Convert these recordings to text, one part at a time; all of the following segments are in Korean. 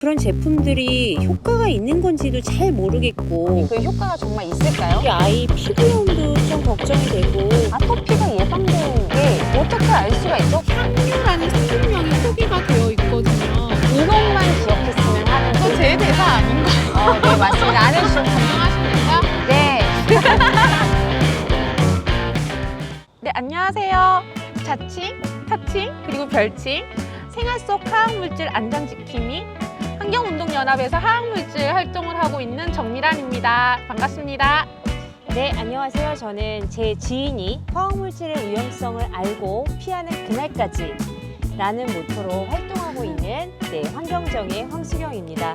그런 제품들이 효과가 있는 건지도 잘 모르겠고 그 효과가 정말 있을까요? 우리 아이 피부염도 좀 걱정이 되고 아토피가 예방되는 게 어떻게 알 수가 있죠? 향료라는 성분명이 표기가 되어 있거든요. 이것만 기억했으면 하는 그건 제 대사 아닌가요? 네, 맞습니다. 안 해주셔도 안녕하십니까? 네. 네, 안녕하세요. 자칭, 타칭, 그리고 별칭, 생활 속 화학물질 안전지킴이 환경운동연합에서 화학물질 활동을 하고 있는 정미란입니다. 반갑습니다. 네, 안녕하세요. 저는 제 지인이 화학물질의 위험성을 알고 피하는 그날까지 라는 모토로 활동하고 있는 환경정의 황수경입니다.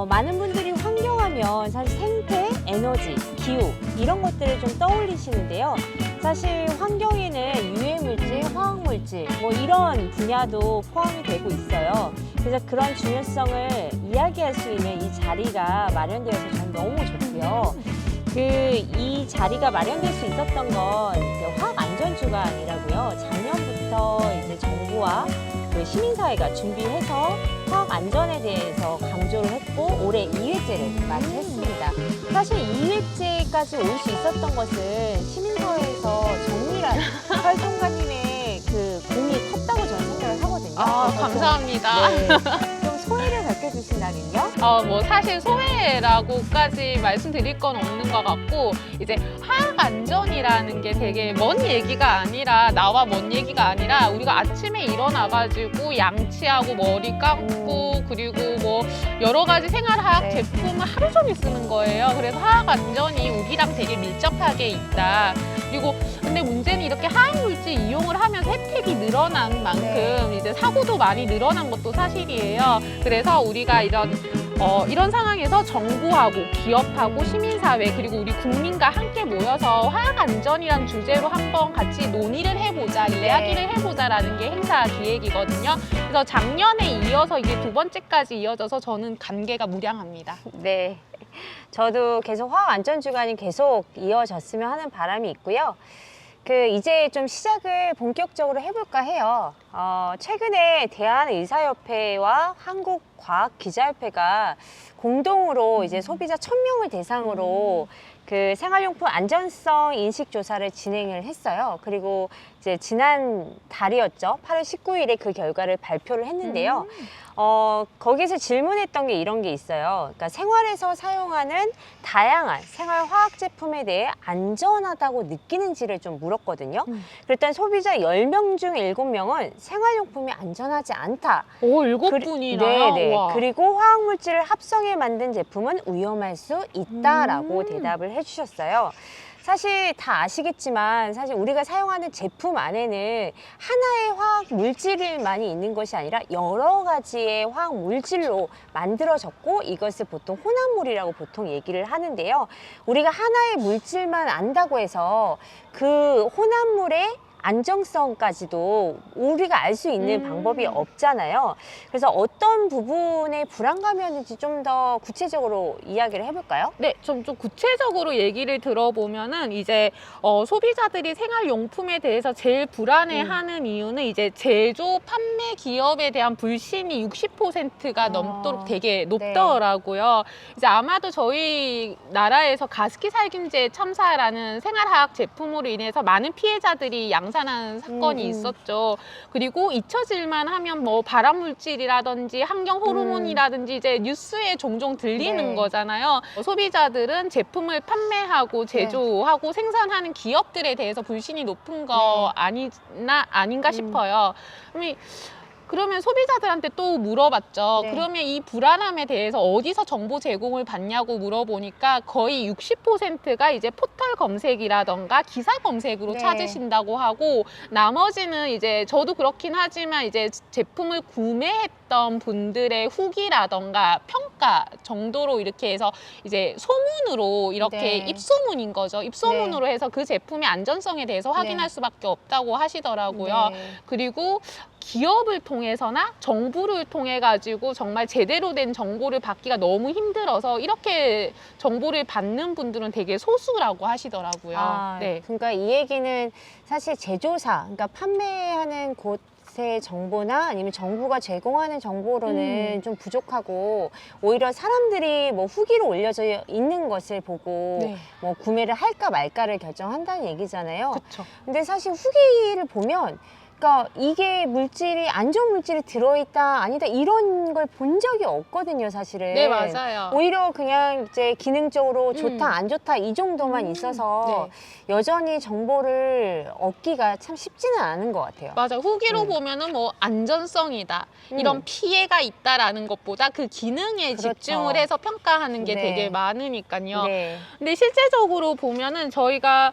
많은 분들이 환경하면 사실 생태, 에너지, 기후 이런 것들을 좀 떠올리시는데요. 사실 환경에는 유해물질, 화학물질 이런 분야도 포함이 되고 있어요. 그래서 그런 중요성을 이야기할 수 있는 이 자리가 마련되어서 저는 너무 좋고요. 이 자리가 마련될 수 있었던 건 화학안전주간이라고요. 작년부터 정부와 시민사회가 준비해서 화학안전에 대해서 강조를 했고 올해 2회째를 맞이했습니다. 사실 2회째까지 올 수 있었던 것은 시민사회에서 정밀한 활동가님의 공이 컸다고 저는 생각을 하거든요. 감사합니다. 좀 소회를 밝혀주신다면요? 사실 소외라고까지 말씀드릴 건 없는 것 같고, 이제 화학안전이라는 게 되게 먼 얘기가 아니라, 나와 먼 얘기가 아니라, 우리가 아침에 일어나가지고 양치하고 머리 감고, 그리고 여러 가지 생활화학 제품을 하루 종일 쓰는 거예요. 그래서 화학안전이 우리랑 되게 밀접하게 있다. 그리고 근데 문제는 이렇게 화학물질 이용을 하면서 혜택이 늘어난 만큼 이제 사고도 많이 늘어난 것도 사실이에요. 그래서 우리가 이런 상황에서 정부하고 기업하고 시민사회 그리고 우리 국민과 함께 모여서 화학안전이라는 주제로 한번 같이 논의를 해보자, 이야기를 해보자라는 게 행사 기획이거든요. 그래서 작년에 이어서 이게 두 번째까지 이어져서 저는 감개가 무량합니다. 네. 저도 계속 화학안전주간이 계속 이어졌으면 하는 바람이 있고요. 이제 좀 시작을 본격적으로 해볼까 해요. 최근에 대한의사협회와 한국과학기자협회가 공동으로 이제 소비자 1000명을 대상으로 생활용품 안전성 인식 조사를 진행을 했어요. 그리고 이제 지난 달이었죠. 8월 19일에 그 결과를 발표를 했는데요. 거기서 질문했던 게 이런 게 있어요. 그러니까 생활에서 사용하는 다양한 생활화학 제품에 대해 안전하다고 느끼는지를 좀 물었거든요. 그랬더니 소비자 10명 중 7명은 생활용품이 안전하지 않다. 오, 7분이나? 네네. 그리고 화학물질을 합성해 만든 제품은 위험할 수 있다라고 대답을 해주셨어요. 사실 다 아시겠지만 사실 우리가 사용하는 제품 안에는 하나의 화학 물질만이 있는 것이 아니라 여러 가지의 화학 물질로 만들어졌고 이것을 보통 혼합물이라고 보통 얘기를 하는데요. 우리가 하나의 물질만 안다고 해서 그 혼합물의 안정성까지도 우리가 알 수 있는 방법이 없잖아요. 그래서 어떤 부분에 불안감이었는지 좀 더 구체적으로 이야기를 해볼까요? 네, 좀 구체적으로 얘기를 들어보면은 이제 소비자들이 생활용품에 대해서 제일 불안해하는 이유는 이제 제조, 판매 기업에 대한 불신이 60%가 넘도록 되게 높더라고요. 이제 아마도 저희 나라에서 가습기 살균제 첨사라는 생활화학 제품으로 인해서 많은 피해자들이 양산한 사건이 있었죠. 그리고 잊혀질만 하면 발암물질이라든지 환경 호르몬이라든지 이제 뉴스에 종종 들리는 거잖아요. 소비자들은 제품을 판매하고 제조하고 생산하는 기업들에 대해서 불신이 높은 거 아닌가 싶어요. 그러면 소비자들한테 또 물어봤죠. 그러면 이 불안함에 대해서 어디서 정보 제공을 받냐고 물어보니까 거의 60%가 이제 포털 검색이라던가 기사 검색으로 찾으신다고 하고, 나머지는 이제 저도 그렇긴 하지만 이제 제품을 구매했던 분들의 후기라던가 평가 정도로 이렇게 해서 이제 소문으로 이렇게 입소문인 거죠. 입소문으로 해서 그 제품의 안전성에 대해서 확인할 수밖에 없다고 하시더라고요. 그리고 기업을 통해서나 정부를 통해 가지고 정말 제대로 된 정보를 받기가 너무 힘들어서 이렇게 정보를 받는 분들은 되게 소수라고 하시더라고요. 그러니까 이 얘기는 사실 제조사, 그러니까 판매하는 곳 것의 정보나 아니면 정부가 제공하는 정보로는 좀 부족하고 오히려 사람들이 뭐 후기로 올려져 있는 것을 보고 네. 뭐 구매를 할까 말까를 결정한다는 얘기잖아요. 그렇죠. 근데 사실 후기를 보면 그러니까 이게 물질이 안 좋은 물질이 들어있다 아니다 이런 걸 본 적이 없거든요, 사실은. 네, 맞아요. 오히려 그냥 이제 기능적으로 좋다 안 좋다 이 정도만 있어서 여전히 정보를 얻기가 참 쉽지는 않은 것 같아요. 맞아. 후기로 보면은 뭐 안전성이다. 이런 피해가 있다라는 것보다 그 기능에 그렇죠. 집중을 해서 평가하는 게 네. 되게 많으니까요. 네. 근데 실제적으로 보면은 저희가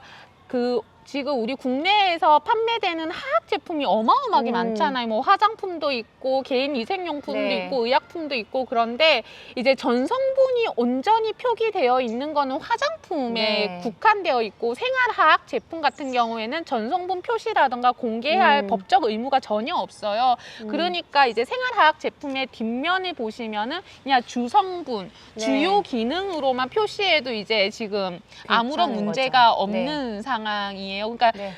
지금 우리 국내에서 판매되는 화학 제품이 어마어마하게 많잖아요. 뭐 화장품도 있고 개인 위생용품도 네. 있고 의약품도 있고 그런데 이제 전 성분이 온전히 표기되어 있는 거는 화장품에 네. 국한되어 있고 생활화학 제품 같은 경우에는 전 성분 표시라든가 공개해야 할 법적 의무가 전혀 없어요. 그러니까 이제 생활화학 제품의 뒷면을 보시면은 그냥 주성분, 네. 주요 기능으로만 표시해도 이제 지금 아무런 괜찮은 문제가 거죠. 없는 상황이에요. 그러니까 네.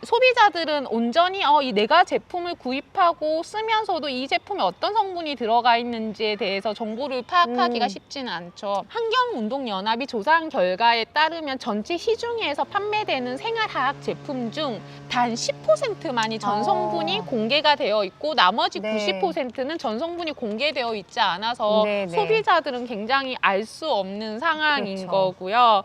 소비자들은 온전히 내가 제품을 구입하고 쓰면서도 이 제품에 어떤 성분이 들어가 있는지에 대해서 정보를 파악하기가 쉽지는 않죠. 환경운동연합이 조사한 결과에 따르면 전체 시중에서 판매되는 생활화학 제품 중 단 10%만이 전 성분이 공개가 되어 있고 나머지 네. 90%는 전 성분이 공개되어 있지 않아서 네, 네. 소비자들은 굉장히 알 수 없는 상황인 그렇죠. 거고요.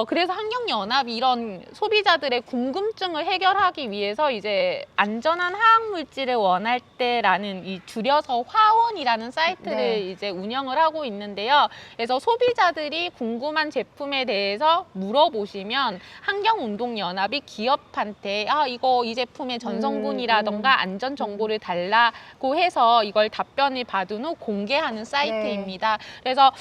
그래서 환경연합이 이런 소비자들의 궁금증을 해결하기 위해서 이제 안전한 화학물질을 원할 때라는 이 줄여서 화원이라는 사이트를 네. 이제 운영을 하고 있는데요. 그래서 소비자들이 궁금한 제품에 대해서 물어보시면 환경운동연합이 기업한테 이 제품의 전성분이라던가 안전 정보를 달라고 해서 이걸 답변을 받은 후 공개하는 사이트입니다. 그래서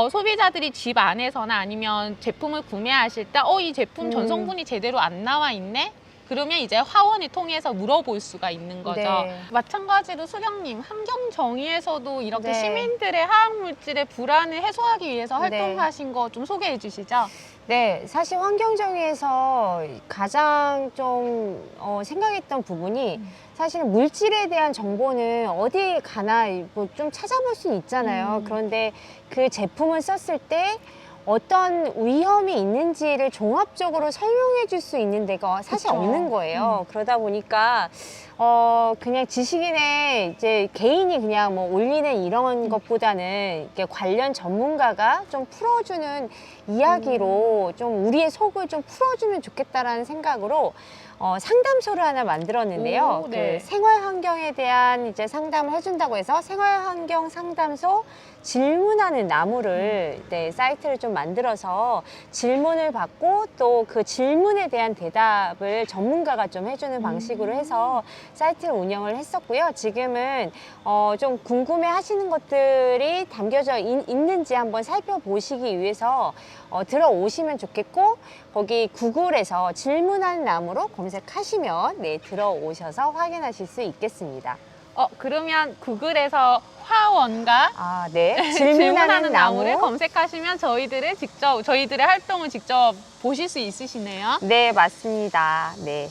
소비자들이 집 안에서나 아니면 제품을 구매하실 때 이 제품 전성분이 제대로 안 나와 있네? 그러면 이제 화원을 통해서 물어볼 수가 있는 거죠. 네. 마찬가지로 수경님, 환경정의에서도 이렇게 네. 시민들의 화학물질의 불안을 해소하기 위해서 네. 활동하신 거 좀 소개해 주시죠. 네, 사실 환경정의에서 가장 좀 생각했던 부분이 사실 물질에 대한 정보는 어디 가나 뭐 좀 찾아볼 수 있잖아요. 그런데 그 제품을 썼을 때 어떤 위험이 있는지를 종합적으로 설명해 줄 수 있는 데가 사실 그쵸. 없는 거예요. 그러다 보니까 그냥 지식인의 이제 개인이 그냥 뭐 올리는 이런 것보다는 이렇게 관련 전문가가 좀 풀어주는 이야기로 좀 우리의 속을 좀 풀어주면 좋겠다라는 생각으로 상담소를 하나 만들었는데요. 오, 네. 그 생활환경에 대한 이제 상담을 해준다고 해서 생활환경 상담소 질문하는 나무를 네, 사이트를 좀 만들어서 질문을 받고 또 그 질문에 대한 대답을 전문가가 좀 해주는 방식으로 해서 사이트를 운영을 했었고요. 지금은 좀 궁금해 하시는 것들이 담겨져 있는지 한번 살펴보시기 위해서 들어오시면 좋겠고 거기 구글에서 질문하는 나무로 검색하시면 네, 들어오셔서 확인하실 수 있겠습니다. 그러면 구글에서 화원과 네. 질문하는 나무. 나무를 검색하시면 저희들의 활동을 직접 보실 수 있으시네요. 네, 맞습니다. 네.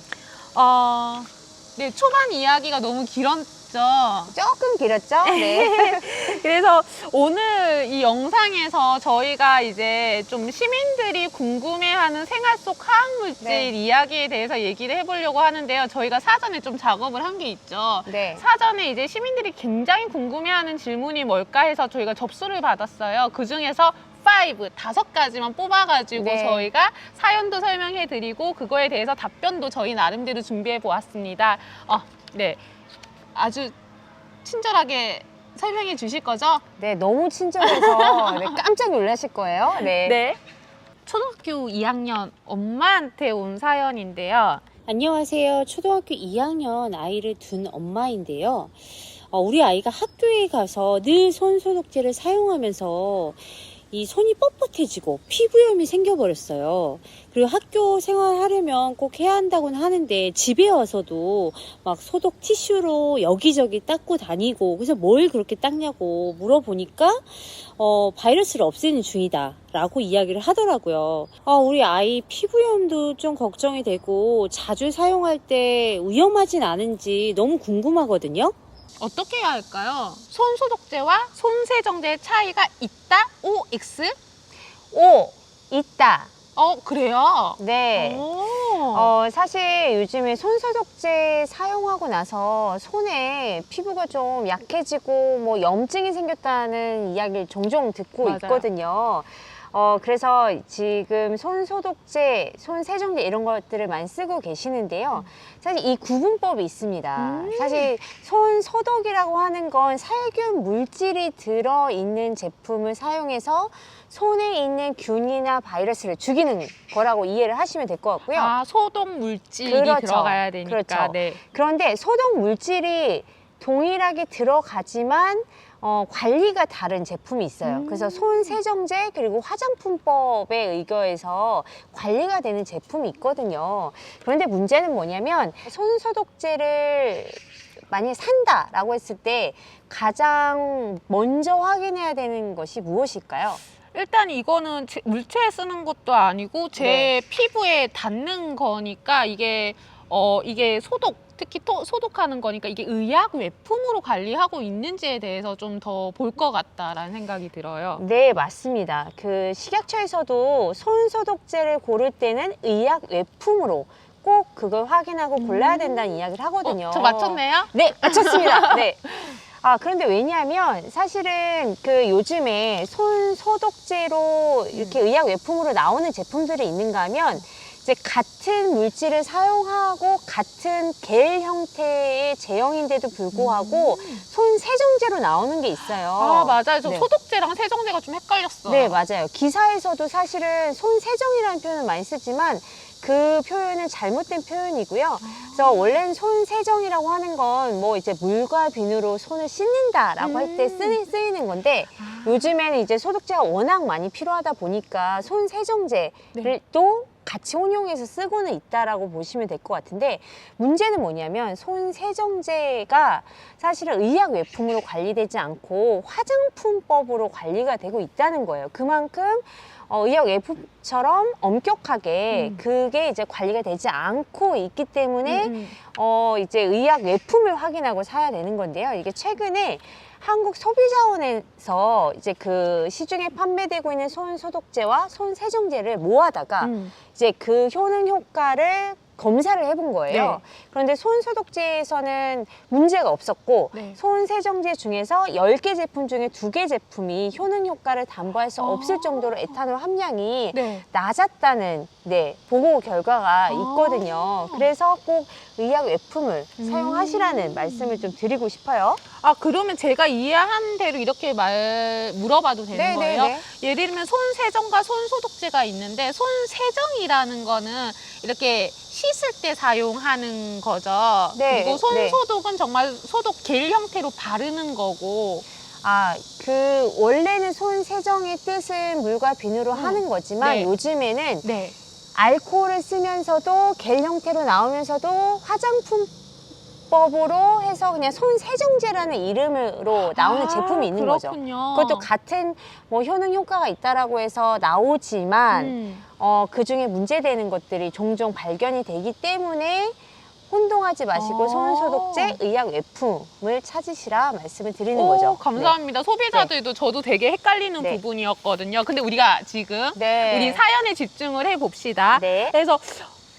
네, 초반 이야기가 너무 길었죠. 조금 길었죠? 네. 그래서 오늘 이 영상에서 저희가 이제 좀 시민들이 궁금해하는 생활 속 화학물질 네. 이야기에 대해서 얘기를 해보려고 하는데요. 저희가 사전에 좀 작업을 한 게 있죠. 네. 사전에 이제 시민들이 굉장히 궁금해하는 질문이 뭘까 해서 저희가 접수를 받았어요. 그 중에서 5가지만 뽑아가지고 네. 저희가 사연도 설명해드리고 그거에 대해서 답변도 저희 나름대로 준비해 보았습니다. 네, 아주 친절하게 설명해 주실 거죠? 네, 너무 친절해서 네, 깜짝 놀라실 거예요. 네. 네. 초등학교 2학년 엄마한테 온 사연인데요. 안녕하세요. 초등학교 2학년 아이를 둔 엄마인데요. 우리 아이가 학교에 가서 늘 손소독제를 사용하면서 이 손이 뻣뻣해지고 피부염이 생겨버렸어요. 그리고 학교 생활하려면 꼭 해야 한다고는 하는데 집에 와서도 막 소독 티슈로 여기저기 닦고 다니고, 그래서 뭘 그렇게 닦냐고 물어보니까 바이러스를 없애는 중이다 라고 이야기를 하더라고요. 우리 아이 피부염도 좀 걱정이 되고 자주 사용할 때 위험하진 않은지 너무 궁금하거든요. 어떻게 해야 할까요? 손 소독제와 손 세정제의 차이가 있다? OX? 오, 있다. 그래요? 네. 오. 사실 요즘에 손소독제 사용하고 나서 손에 피부가 좀 약해지고 뭐 염증이 생겼다는 이야기를 종종 듣고 맞아요. 있거든요. 그래서 지금 손소독제, 손세정제 이런 것들을 많이 쓰고 계시는데요. 사실 이 구분법이 있습니다. 사실 손소독이라고 하는 건 살균 물질이 들어있는 제품을 사용해서 손에 있는 균이나 바이러스를 죽이는 거라고 이해를 하시면 될 것 같고요. 소독 물질이 그렇죠. 들어가야 되니까. 그렇죠. 네. 그런데 소독 물질이 동일하게 들어가지만 관리가 다른 제품이 있어요. 그래서 손 세정제 그리고 화장품법에 의거해서 관리가 되는 제품이 있거든요. 그런데 문제는 뭐냐면 손 소독제를 만약에 산다라고 했을 때 가장 먼저 확인해야 되는 것이 무엇일까요? 일단 이거는 물체에 쓰는 것도 아니고 제 네. 피부에 닿는 거니까 이게 소독, 특히 소독하는 거니까 이게 의약 외품으로 관리하고 있는지에 대해서 좀 더 볼 것 같다라는 생각이 들어요. 네, 맞습니다. 그 식약처에서도 손 소독제를 고를 때는 의약 외품으로 꼭 그걸 확인하고 골라야 된다는 이야기를 하거든요. 저 맞췄네요? 네, 맞췄습니다. 네. 그런데 왜냐하면 사실은 그 요즘에 손 소독제로 이렇게 의약 외품으로 나오는 제품들이 있는가 하면 이제 같은 물질을 사용하고 같은 겔 형태의 제형인데도 불구하고 손 세정제로 나오는 게 있어요. 맞아요. 저 네. 소독제랑 세정제가 좀 헷갈렸어요. 네, 맞아요. 기사에서도 사실은 손 세정이라는 표현을 많이 쓰지만 그 표현은 잘못된 표현이고요. 그래서 원래는 손 세정이라고 하는 건 뭐 이제 물과 비누로 손을 씻는다라고 할 때 쓰이는 건데 요즘에는 이제 소독제가 워낙 많이 필요하다 보니까 손 세정제를 네. 또 같이 혼용해서 쓰고는 있다라고 보시면 될 것 같은데 문제는 뭐냐면 손 세정제가 사실은 의약 외품으로 관리되지 않고 화장품법으로 관리가 되고 있다는 거예요. 그만큼 의약 외품처럼 엄격하게 그게 이제 관리가 되지 않고 있기 때문에 이제 의약 외품을 확인하고 사야 되는 건데요. 이게 최근에 한국 소비자원에서 이제 그 시중에 판매되고 있는 손 소독제와 손 세정제를 모아다가 이제 그 효능 효과를 검사를 해본 거예요. 네. 그런데 손 소독제에서는 문제가 없었고 네. 손 세정제 중에서 10개 제품 중에 2개 제품이 효능 효과를 담보할 수 없을 정도로 에탄올 함량이 네. 낮았다는 보고 결과가 있거든요. 그래서 꼭 의약 외품을 사용하시라는 말씀을 좀 드리고 싶어요. 그러면 제가 이해한 대로 이렇게 물어봐도 되는 네, 거예요? 네, 네. 예를 들면 손 세정과 손 소독제가 있는데 손 세정이라는 거는 이렇게 씻을 때 사용하는 거죠. 네, 그리고 손 네. 소독은 정말 소독 겔 형태로 바르는 거고. 원래는 손 세정의 뜻은 물과 비누로 하는 거지만 네. 요즘에는 네. 알코올을 쓰면서도 겔 형태로 나오면서도 화장품법으로 해서 그냥 손 세정제라는 이름으로 나오는 제품이 있는 그렇군요. 거죠. 그것도 같은 뭐 효능 효과가 있다라고 해서 나오지만 그 중에 문제되는 것들이 종종 발견이 되기 때문에 혼동하지 마시고 손 소독제, 의약 외품을 찾으시라 말씀을 드리는 거죠. 감사합니다. 소비자들도 저도 되게 헷갈리는 네. 부분이었거든요. 근데 우리가 지금 네. 우리 사연에 집중을 해봅시다. 네. 그래서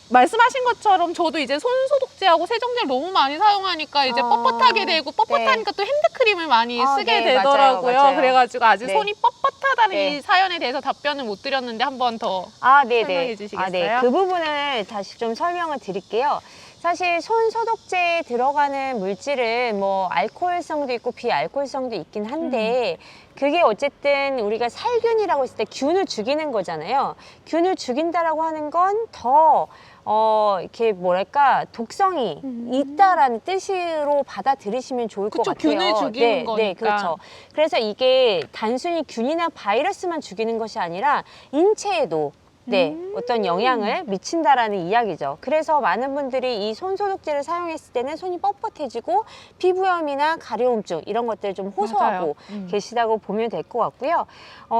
말씀하신 것처럼 저도 이제 손 소독제하고 세정제를 너무 많이 사용하니까 이제 뻣뻣하게 되고 뻣뻣하니까 또 핸드크림을 많이 쓰게 네, 되더라고요. 맞아요. 그래가지고 아직 네. 손이 뻣뻣하다는 네. 이 사연에 대해서 답변을 못 드렸는데 한 번 더 네네. 설명해 주시겠어요? 네. 그 부분을 다시 좀 설명을 드릴게요. 사실 손 소독제에 들어가는 물질은 뭐 알코올성도 있고 비알코올성도 있긴 한데 그게 어쨌든 우리가 살균이라고 했을 때 균을 죽이는 거잖아요. 균을 죽인다라고 하는 건 더 이렇게 뭐랄까 독성이 있다라는 뜻으로 받아들이시면 좋을 것 그쵸, 같아요. 균을 죽이는 네, 거니까. 네, 그렇죠. 그래서 이게 단순히 균이나 바이러스만 죽이는 것이 아니라 인체에도 네, 어떤 영향을 미친다라는 이야기죠. 그래서 많은 분들이 이 손소독제를 사용했을 때는 손이 뻣뻣해지고 피부염이나 가려움증 이런 것들을 좀 호소하고 계시다고 보면 될 것 같고요.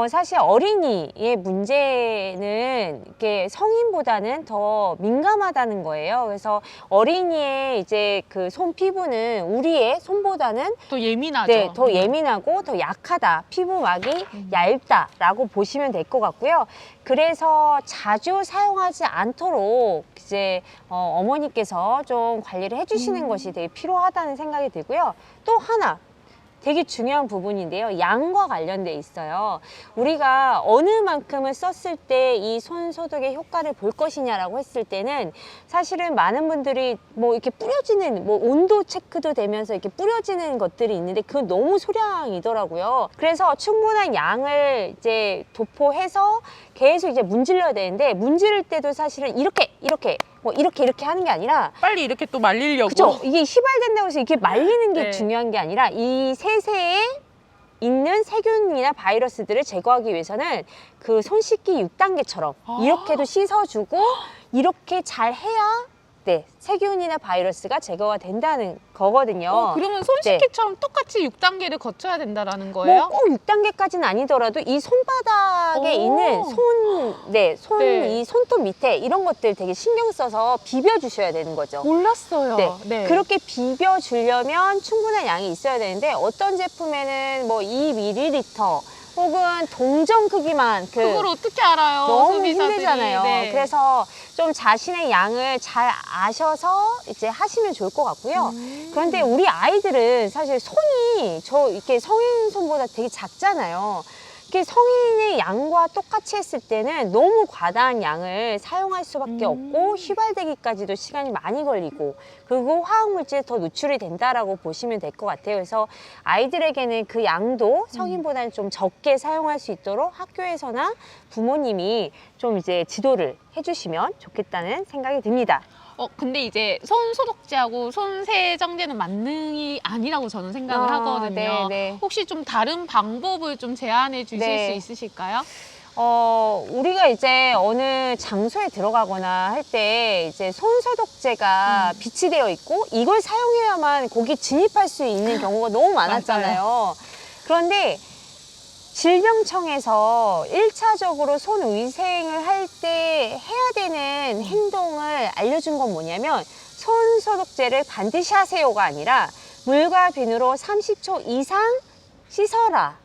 사실 어린이의 문제는 이게 성인보다는 더 민감하다는 거예요. 그래서 어린이의 이제 그 손 피부는 우리의 손보다는 또 예민하죠. 네, 더 예민하고 더 약하다. 피부막이 얇다라고 보시면 될 것 같고요. 그래서 자주 사용하지 않도록 이제 어머니께서 좀 관리를 해주시는 것이 되게 필요하다는 생각이 들고요. 또 하나 되게 중요한 부분인데요. 양과 관련돼 있어요. 우리가 어느 만큼을 썼을 때 이 손 소독의 효과를 볼 것이냐라고 했을 때는 사실은 많은 분들이 뭐 이렇게 뿌려지는 뭐 온도 체크도 되면서 이렇게 뿌려지는 것들이 있는데 그건 너무 소량이더라고요. 그래서 충분한 양을 이제 도포해서 계속 이제 문질러야 되는데 문지를 때도 사실은 이렇게 하는 게 아니라 빨리 이렇게 또 말리려고. 그죠? 이게 휘발된다고 해서 이렇게 말리는 게 네. 중요한 게 아니라 이 세세에 있는 세균이나 바이러스들을 제거하기 위해서는 그 손 씻기 6단계처럼 이렇게도 씻어주고 이렇게 잘 해야 네, 세균이나 바이러스가 제거가 된다는 거거든요. 그러면 손 네. 씻기처럼 똑같이 6단계를 거쳐야 된다라는 거예요? 뭐 꼭 6단계까지는 아니더라도 이 손바닥에 오. 있는 네. 이 손톱 밑에 이런 것들 되게 신경 써서 비벼주셔야 되는 거죠. 몰랐어요. 네. 그렇게 비벼주려면 충분한 양이 있어야 되는데 어떤 제품에는 뭐 2ml 혹은 동전 크기만 그걸 어떻게 알아요? 너무 소비자들이. 힘들잖아요. 네. 그래서 좀 자신의 양을 잘 아셔서 이제 하시면 좋을 것 같고요. 그런데 우리 아이들은 사실 손이 이렇게 성인 손보다 되게 작잖아요. 이렇게 성인의 양과 똑같이 했을 때는 너무 과다한 양을 사용할 수밖에 없고 휘발되기까지도 시간이 많이 걸리고 그리고 화학물질에 더 노출이 된다라고 보시면 될 것 같아요. 그래서 아이들에게는 그 양도 성인보다는 좀 적게 사용할 수 있도록 학교에서나 부모님이 좀 이제 지도를 해주시면 좋겠다는 생각이 듭니다. 근데 이제 손 소독제하고 손 세정제는 만능이 아니라고 저는 생각을 하거든요. 네. 혹시 좀 다른 방법을 좀 제안해 주실 네. 수 있으실까요? 우리가 이제 어느 장소에 들어가거나 할 때 이제 손 소독제가 비치되어 있고 이걸 사용해야만 거기 진입할 수 있는 경우가 너무 많았잖아요. 그런데 질병청에서 1차적으로 손위생을 할 때 해야 되는 행동을 알려준 건 뭐냐면 손 소독제를 반드시 하세요가 아니라 물과 비누로 30초 이상 씻어라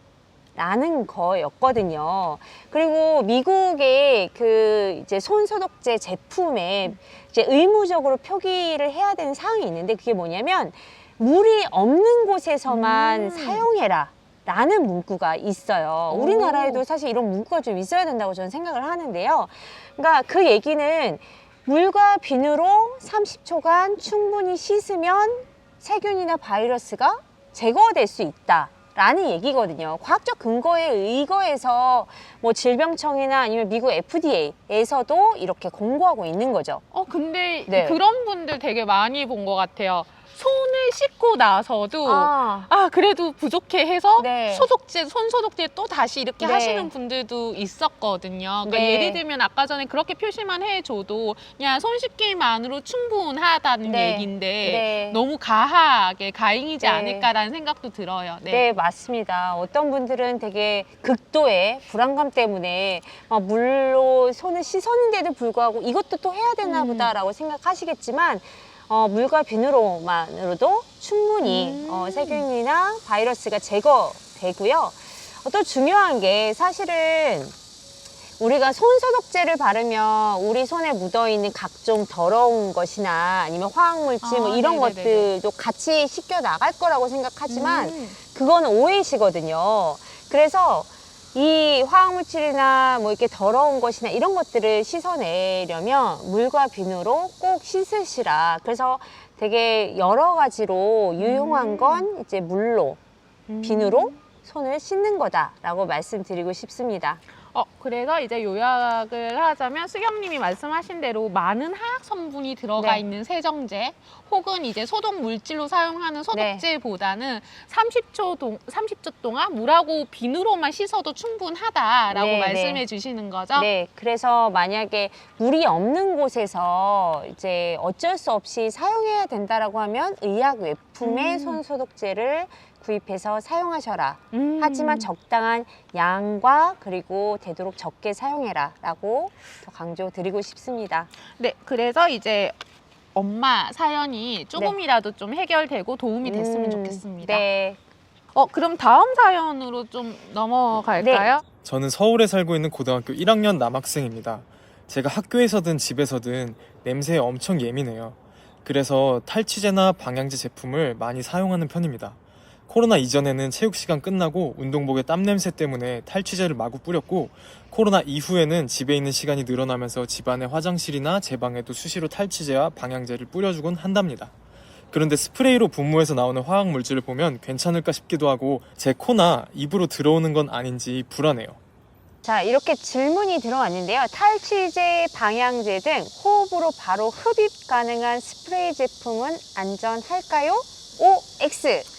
라는 거였거든요. 그리고 미국의 그 이제 손 소독제 제품에 이제 의무적으로 표기를 해야 되는 사항이 있는데 그게 뭐냐면 물이 없는 곳에서만 사용해라 라는 문구가 있어요. 우리나라에도 사실 이런 문구가 좀 있어야 된다고 저는 생각을 하는데요. 그러니까 그 얘기는 물과 비누로 30초간 충분히 씻으면 세균이나 바이러스가 제거될 수 있다. 라는 얘기거든요. 과학적 근거에 의거해서 뭐 질병청이나 아니면 미국 FDA에서도 이렇게 공고하고 있는 거죠. 근데 네. 그런 분들 되게 많이 본 것 같아요. 손을 씻고 나서도 그래도 부족해 해서 네. 손 소독제 또 다시 이렇게 네. 하시는 분들도 있었거든요. 그러니까 네. 예를 들면 아까 전에 그렇게 표시만 해줘도 그냥 손 씻기만으로 충분하다는 네. 얘기인데 네. 너무 가하게 가잉이지 네. 않을까라는 생각도 들어요. 네, 맞습니다. 어떤 분들은 되게 극도의 불안감 때문에 물로 손을 씻었는데도 불구하고 이것도 또 해야 되나 보다라고 생각하시겠지만 물과 비누로만으로도 충분히 세균이나 바이러스가 제거되고요. 또 중요한 게 사실은 우리가 손소독제를 바르면 우리 손에 묻어있는 각종 더러운 것이나 아니면 화학물질 뭐 이런 네네네네. 것들도 같이 씻겨 나갈 거라고 생각하지만 그거는 오해시거든요. 그래서 이 화학물질이나 뭐 이렇게 더러운 것이나 이런 것들을 씻어내려면 물과 비누로 꼭 씻으시라. 그래서 되게 여러 가지로 유용한 건 이제 물로, 비누로 손을 씻는 거다라고 말씀드리고 싶습니다. 그래서 이제 요약을 하자면 수경님이 말씀하신 대로 많은 하악 성분이 들어가 네. 있는 세정제 혹은 이제 소독 물질로 사용하는 소독제보다는 30초 동안 물하고 비누로만 씻어도 충분하다라고 네, 말씀해 네. 주시는 거죠? 네, 그래서 만약에 물이 없는 곳에서 이제 어쩔 수 없이 사용해야 된다라고 하면 의약 외품의 손소독제를 구입해서 사용하셔라. 하지만 적당한 양과 그리고 되도록 적게 사용해라 라고 더 강조드리고 싶습니다. 네, 그래서 이제 엄마 사연이 조금이라도 좀 해결되고 도움이 됐으면 좋겠습니다. 네. 그럼 다음 사연으로 좀 넘어갈까요? 저는 서울에 살고 있는 고등학교 1학년 남학생입니다. 제가 학교에서든 집에서든 냄새에 엄청 예민해요. 그래서 탈취제나 방향제 제품을 많이 사용하는 편입니다. 코로나 이전에는 체육 시간 끝나고 운동복에 땀 냄새 때문에 탈취제를 마구 뿌렸고, 코로나 이후에는 집에 있는 시간이 늘어나면서 집안의 화장실이나 제 방에도 수시로 탈취제와 방향제를 뿌려주곤 한답니다. 그런데 스프레이로 분무해서 나오는 화학 물질을 보면 괜찮을까 싶기도 하고 제 코나 입으로 들어오는 건 아닌지 불안해요. 자, 이렇게 질문이 들어왔는데요. 탈취제, 방향제 등 호흡으로 바로 흡입 가능한 스프레이 제품은 안전할까요? O, X.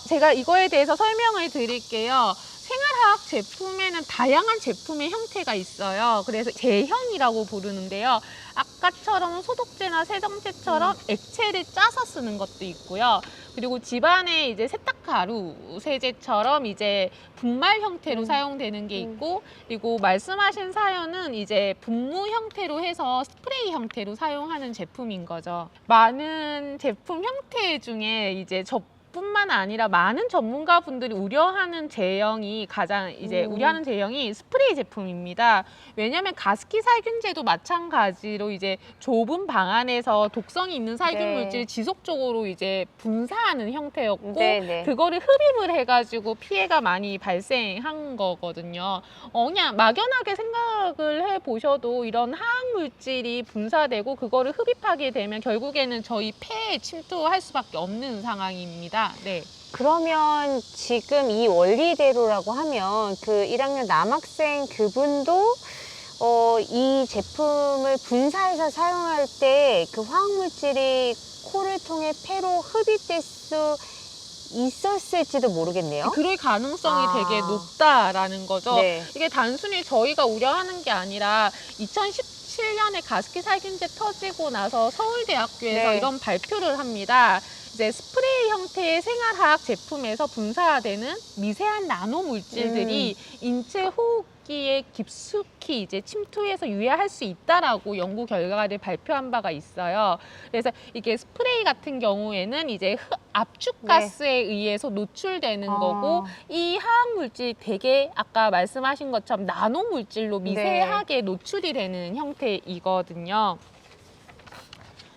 제가 이거에 대해서 설명을 드릴게요. 생활화학 제품에는 다양한 제품의 형태가 있어요. 그래서 제형이라고 부르는데요. 아까처럼 소독제나 세정제처럼 액체를 짜서 쓰는 것도 있고요. 그리고 집안에 이제 세탁가루 세제처럼 이제 분말 형태로 사용되는 게 있고, 그리고 말씀하신 사연은 이제 분무 형태로 해서 스프레이 형태로 사용하는 제품인 거죠. 많은 제품 형태 중에 이제 뿐만 아니라 많은 전문가분들이 우려하는 제형이 우려하는 제형이 스프레이 제품입니다. 왜냐하면 가습기 살균제도 마찬가지로 이제 좁은 방 안에서 독성이 있는 살균 네. 물질을 지속적으로 이제 분사하는 형태였고, 네. 그거를 흡입을 해가지고 피해가 많이 발생한 거거든요. 그냥 막연하게 생각을 해보셔도 이런 화학 물질이 분사되고 그거를 흡입하게 되면 결국에는 저희 폐에 침투할 수밖에 없는 상황입니다. 네. 그러면 지금 이 원리대로라고 하면 그 1학년 남학생 그분도 이 제품을 분사해서 사용할 때 그 화학물질이 코를 통해 폐로 흡입될 수 있었을지도 모르겠네요. 그럴 가능성이 아. 되게 높다라는 거죠. 네. 이게 단순히 저희가 우려하는 게 아니라 2017년에 가습기 살균제 터지고 나서 서울대학교에서 네. 이런 발표를 합니다. 이제 스프레이 형태의 생활화학 제품에서 분사되는 미세한 나노 물질들이 인체 호흡기에 깊숙이 이제 침투해서 유해할 수 있다라고 연구 결과를 발표한 바가 있어요. 그래서 이게 스프레이 같은 경우에는 이제 압축가스에 의해서 노출되는 거고, 이 화학 물질이 되게 아까 말씀하신 것처럼 나노 물질로 미세하게 노출이 되는 형태이거든요.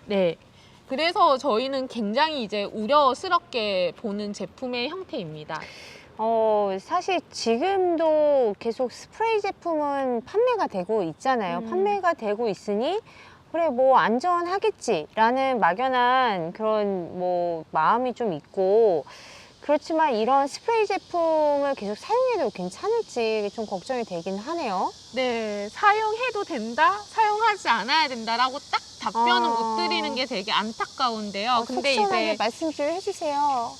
네. 그래서 저희는 굉장히 이제 우려스럽게 보는 제품의 형태입니다. 사실 지금도 계속 스프레이 제품은 판매가 되고 있잖아요. 판매가 되고 있으니 그래 뭐 안전하겠지라는 막연한 그런 뭐 마음이 좀 있고, 그렇지만 이런 스프레이 제품을 계속 사용해도 괜찮을지 좀 걱정이 되긴 하네요. 네, 사용해도 된다, 사용하지 않아야 된다라고 딱 답변을 못 드리는 게 되게 안타까운데요. 근데 속 시원하게 이제 말씀 좀 해주세요.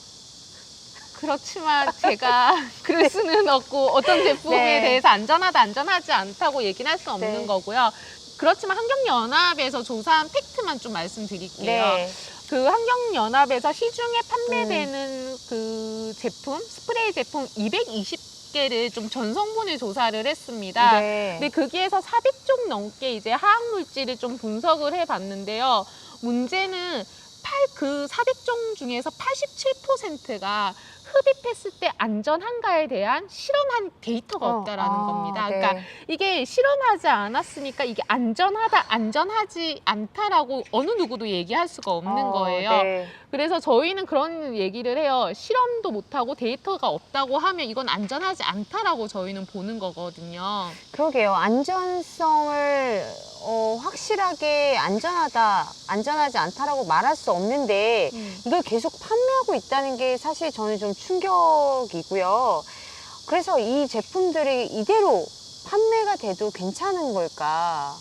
그렇지만 제가 그럴 수는 없고, 어떤 제품에 네. 대해서 안전하다, 안전하지 않다고 얘기는 할 수 없는 네. 거고요. 그렇지만 환경연합에서 조사한 팩트만 좀 말씀드릴게요. 네. 그 환경연합에서 시중에 판매되는 그 제품, 스프레이 제품 220개를 좀 전 성분을 조사를 했습니다. 네. 근데 거기에서 400종 넘게 이제 화학 물질을 좀 분석을 해봤는데요. 문제는 그 400종 중에서 87%가 흡입했을 때 안전한가에 대한 실험한 데이터가 없다라는 겁니다. 네. 그러니까 이게 실험하지 않았으니까 이게 안전하다, 안전하지 않다라고 어느 누구도 얘기할 수가 없는 거예요. 네. 그래서 저희는 그런 얘기를 해요. 실험도 못하고 데이터가 없다고 하면 이건 안전하지 않다라고 저희는 보는 거거든요. 그러게요. 안전성을 확실하게 안전하다, 안전하지 않다라고 말할 수 없는데 이걸 계속 판매하고 있다는 게 사실 저는 좀 충격이고요. 그래서 이 제품들이 이대로 판매가 돼도 괜찮은 걸까?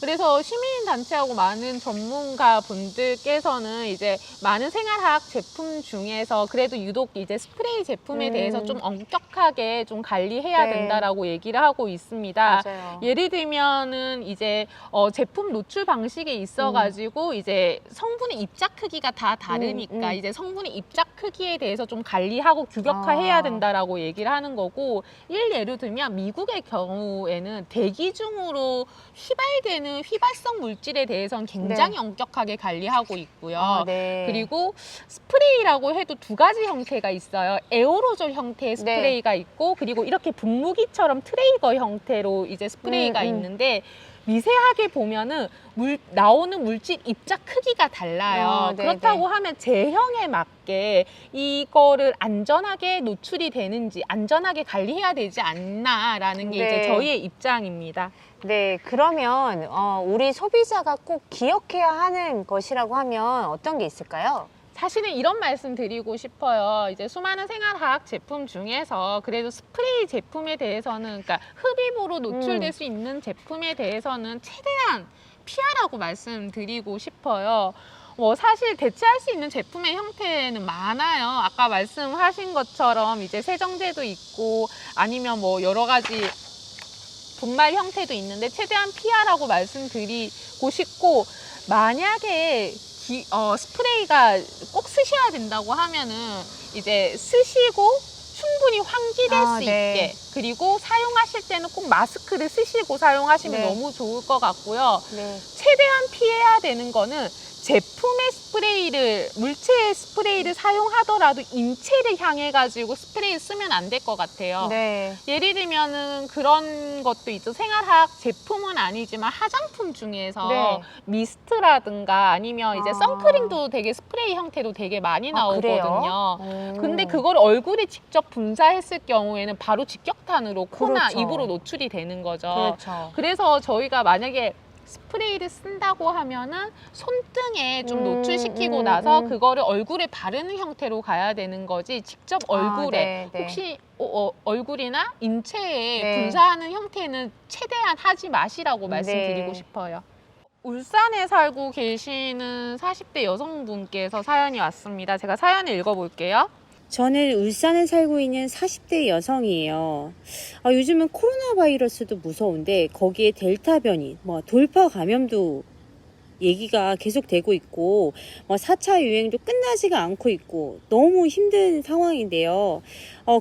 그래서 시민단체하고 많은 전문가 분들께서는 이제 많은 생활화학 제품 중에서 그래도 유독 이제 스프레이 제품에 대해서 좀 엄격하게 좀 관리해야 네. 된다라고 얘기를 하고 있습니다. 맞아요. 예를 들면은 이제 제품 노출 방식에 있어가지고 이제 성분의 입자 크기가 다 다르니까 이제 성분의 입자 크기에 대해서 좀 관리하고 규격화해야 된다라고 얘기를 하는 거고, 예를 들면 미국의 경우에는 대기 중으로 휘발되는 휘발성 물질에 대해서는 굉장히 엄격하게 관리하고 있고요. 네. 그리고 스프레이라고 해도 두 가지 형태가 있어요. 에어로졸 형태의 스프레이가 있고, 그리고 이렇게 분무기처럼 트레이거 형태로 이제 스프레이가 있는데, 미세하게 보면은 나오는 물질 입자 크기가 달라요. 그렇다고 하면 제형에 맞게 이거를 안전하게 노출이 되는지 안전하게 관리해야 되지 않나라는 게 이제 저희의 입장입니다. 네, 그러면 우리 소비자가 꼭 기억해야 하는 것이라고 하면 어떤 게 있을까요? 사실은 이런 말씀 드리고 싶어요. 이제 수많은 생활화학 제품 중에서 그래도 스프레이 제품에 대해서는, 그러니까 흡입으로 노출될 수 있는 제품에 대해서는 최대한 피하라고 말씀드리고 싶어요. 사실 대체할 수 있는 제품의 형태는 많아요. 아까 말씀하신 것처럼 이제 세정제도 있고 아니면 뭐 여러 가지 분말 형태도 있는데 최대한 피하라고 말씀드리고 싶고, 만약에 스프레이가 꼭 쓰셔야 된다고 하면은 이제 쓰시고 충분히 환기될 수 있게, 그리고 사용하실 때는 꼭 마스크를 쓰시고 사용하시면 너무 좋을 것 같고요. 최대한 피해야 되는 거는 제품의 스프레이를, 물체의 스프레이를 사용하더라도 인체를 향해 가지고 스프레이 쓰면 안 될 것 같아요. 예를 들면은 그런 것도 있죠. 생활화학 제품은 아니지만 화장품 중에서 미스트라든가 아니면 이제 선크림도 되게 스프레이 형태로 되게 많이 나오거든요. 근데 그걸 얼굴에 직접 분사했을 경우에는 바로 직격탄으로 코나 입으로 노출이 되는 거죠. 그래서 저희가 만약에 스프레이를 쓴다고 하면은 손등에 좀 노출시키고 나서 그거를 얼굴에 바르는 형태로 가야 되는 거지, 직접 얼굴에 혹시 얼굴이나 인체에 분사하는 형태는 최대한 하지 마시라고 말씀드리고 싶어요. 울산에 살고 계시는 40대 여성분께서 사연이 왔습니다. 제가 사연을 읽어볼게요. 저는 울산에 살고 있는 40대 여성이에요. 요즘은 코로나 바이러스도 무서운데 거기에 델타 변이, 돌파 감염도 얘기가 계속되고 있고 4차 유행도 끝나지가 않고 있고 너무 힘든 상황인데요.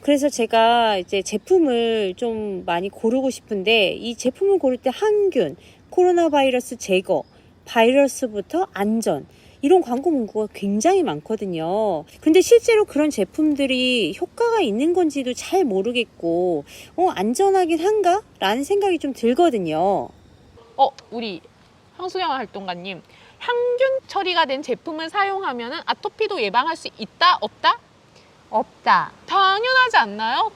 그래서 제가 이제 제품을 좀 많이 고르고 싶은데, 이 제품을 고를 때 항균, 코로나 바이러스 제거, 바이러스부터 안전, 이런 광고 문구가 굉장히 많거든요. 근데 실제로 그런 제품들이 효과가 있는 건지도 잘 모르겠고 안전하긴 한가? 라는 생각이 좀 들거든요. 우리 황수영 활동가님, 항균 처리가 된 제품을 사용하면 아토피도 예방할 수 있다? 없다? 없다. 당연하지 않나요?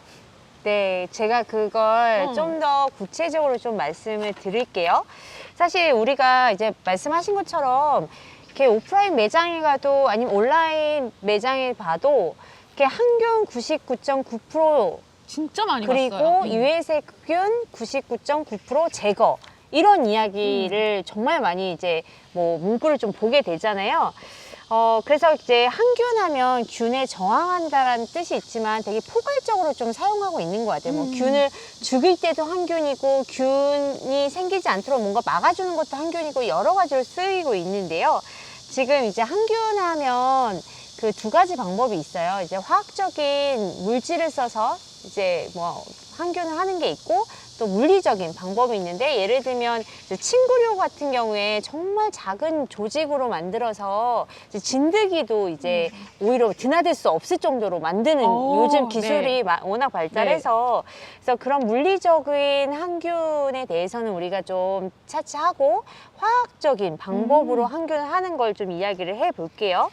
네, 제가 그걸 좀 더 구체적으로 좀 말씀을 드릴게요. 사실 우리가 이제 말씀하신 것처럼 이렇게 오프라인 매장에 가도 아니면 온라인 매장에 봐도 이렇게 항균 99.9% 진짜 많이 그리고 봤어요. 유해세균 99.9% 제거, 이런 이야기를 정말 많이 이제 문구를 좀 보게 되잖아요. 그래서 이제 항균하면 균에 저항한다라는 뜻이 있지만 되게 포괄적으로 좀 사용하고 있는 것 같아요. 균을 죽일 때도 항균이고, 균이 생기지 않도록 뭔가 막아주는 것도 항균이고, 여러 가지로 쓰이고 있는데요. 지금 이제 항균하면 그 두 가지 방법이 있어요. 이제 화학적인 물질을 써서 이제 항균을 하는 게 있고, 또 물리적인 방법이 있는데, 예를 들면 침구류 같은 경우에 정말 작은 조직으로 만들어서 이제 진드기도 이제 오히려 드나들 수 없을 정도로 만드는 요즘 기술이 워낙 발달해서 그래서 그런 물리적인 항균에 대해서는 우리가 좀 차치하고 화학적인 방법으로 항균을 하는 걸 좀 이야기를 해볼게요.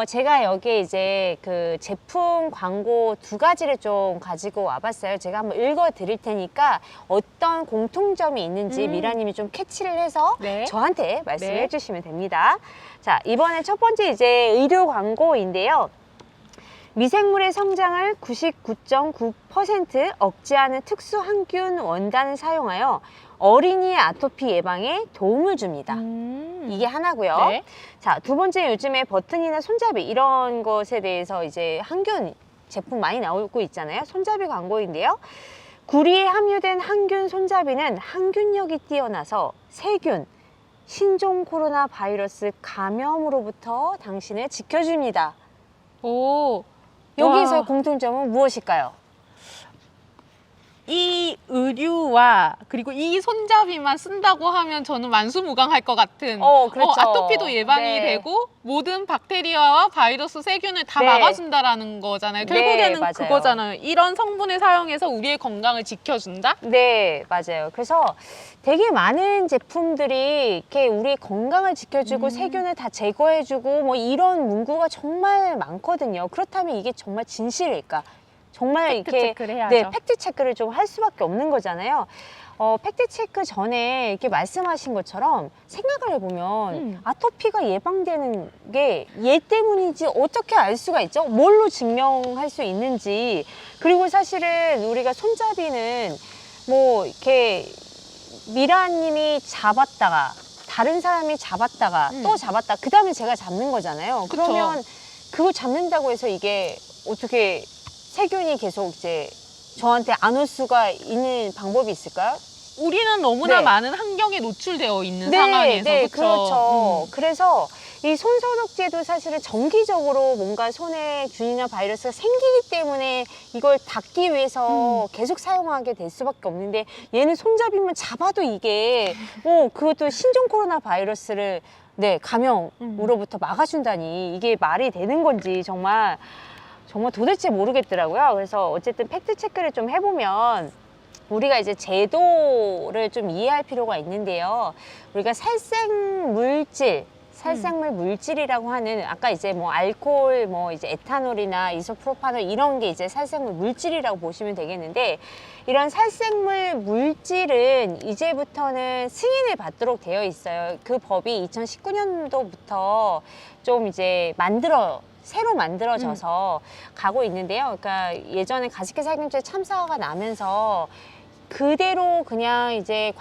제가 여기에 이제 그 제품 광고 두 가지를 좀 가지고 와봤어요. 제가 한번 읽어 드릴 테니까 어떤 공통점이 있는지 미라님이 좀 캐치를 해서 저한테 말씀을 해주시면 됩니다. 자, 이번에 첫 번째 이제 의류 광고인데요. 미생물의 성장을 99.9% 억제하는 특수 항균 원단을 사용하여 어린이의 아토피 예방에 도움을 줍니다. 이게 하나고요. 네. 자, 두 번째, 요즘에 버튼이나 손잡이 이런 것에 대해서 이제 항균 제품 많이 나오고 있잖아요. 손잡이 광고인데요. 구리에 함유된 항균 손잡이는 항균력이 뛰어나서 세균, 신종 코로나 바이러스 감염으로부터 당신을 지켜줍니다. 오. 여기서 와. 공통점은 무엇일까요? 이 의류와 그리고 이 손잡이만 쓴다고 하면 저는 만수무강할 것 같은 그렇죠. 아토피도 예방이 네. 되고 모든 박테리아와 바이러스 세균을 다 네. 막아준다라는 거잖아요. 네, 결국에는 맞아요. 그거잖아요. 이런 성분을 사용해서 우리의 건강을 지켜준다? 네, 맞아요. 그래서 되게 많은 제품들이 이렇게 우리 건강을 지켜주고 세균을 다 제거해주고 뭐 이런 문구가 정말 많거든요. 그렇다면 이게 정말 진실일까? 정말 팩트 이렇게 체크를 해야죠. 네, 팩트 체크를 좀 할 수밖에 없는 거잖아요. 팩트 체크 전에 이렇게 말씀하신 것처럼 생각을 해보면 아토피가 예방되는 게 얘 때문이지 어떻게 알 수가 있죠? 뭘로 증명할 수 있는지. 그리고 사실은 우리가 손잡이는 뭐 이렇게 미라님이 잡았다가 다른 사람이 잡았다가 또 잡았다 그 다음에 제가 잡는 거잖아요. 그쵸. 그러면 그거 잡는다고 해서 이게 어떻게 세균이 계속 이제 저한테 안 올 수가 있는 방법이 있을까요? 우리는 너무나 네. 많은 환경에 노출되어 있는 상황에서 네, 그쵸? 그렇죠. 그래서 이 손소독제도 사실은 정기적으로 뭔가 손에 균이나 바이러스가 생기기 때문에 이걸 닦기 위해서 계속 사용하게 될 수밖에 없는데 얘는 손잡이만 잡아도 이게 그것도 신종 코로나 바이러스를 네, 감염으로부터 막아준다니 이게 말이 되는 건지 정말 도대체 모르겠더라고요. 그래서 어쨌든 팩트 체크를 좀 해보면 우리가 이제 제도를 좀 이해할 필요가 있는데요. 우리가 살생물 물질이라고 하는 아까 이제 뭐 알코올, 뭐 이제 에탄올이나 이소프로파놀 이런 게 이제 살생물 물질이라고 보시면 되겠는데 이런 살생물 물질은 이제부터는 승인을 받도록 되어 있어요. 그 법이 2019년도부터 좀 이제 새로 만들어져서 가고 있는데요. 그러니까 예전에 가습기 살균제 참사가 나면서 그대로 그냥 이제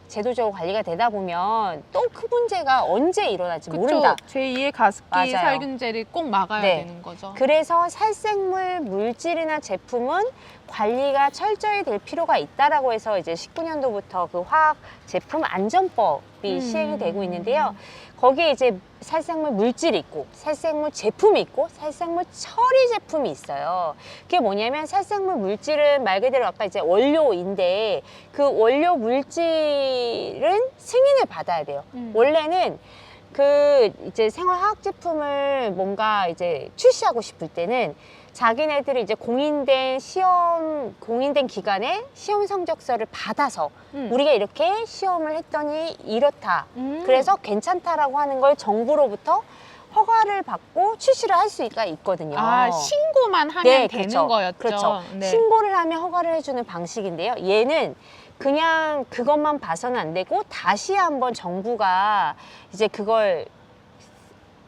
제도적으로 관리가 되다 보면 또 큰 문제가 언제 일어날지 모른다. 제2의 가습기 맞아요. 살균제를 꼭 막아야 네. 되는 거죠. 그래서 살생물 물질이나 제품은 관리가 철저히 될 필요가 있다라고 해서 이제 19년도부터 그 화학 제품 안전법이 시행이 되고 있는데요. 거기에 이제 살생물 물질이 있고 살생물 제품이 있고 살생물 처리 제품이 있어요. 그게 뭐냐면 살생물 물질은 말 그대로 아까 이제 원료인데 그 원료 물질은 승인을 받아야 돼요. 원래는 그 이제 생활화학 제품을 뭔가 이제 출시하고 싶을 때는 자기네들이 이제 공인된 기관에 시험 성적서를 받아서 우리가 이렇게 시험을 했더니 이렇다. 그래서 괜찮다라고 하는 걸 정부로부터 허가를 받고 출시를 할 수가 있거든요. 아, 신고만 하면 네, 되는 그렇죠. 거였죠. 그렇죠. 네. 신고를 하면 허가를 해주는 방식인데요. 얘는 그냥 그것만 봐서는 안 되고 다시 한번 정부가 이제 그걸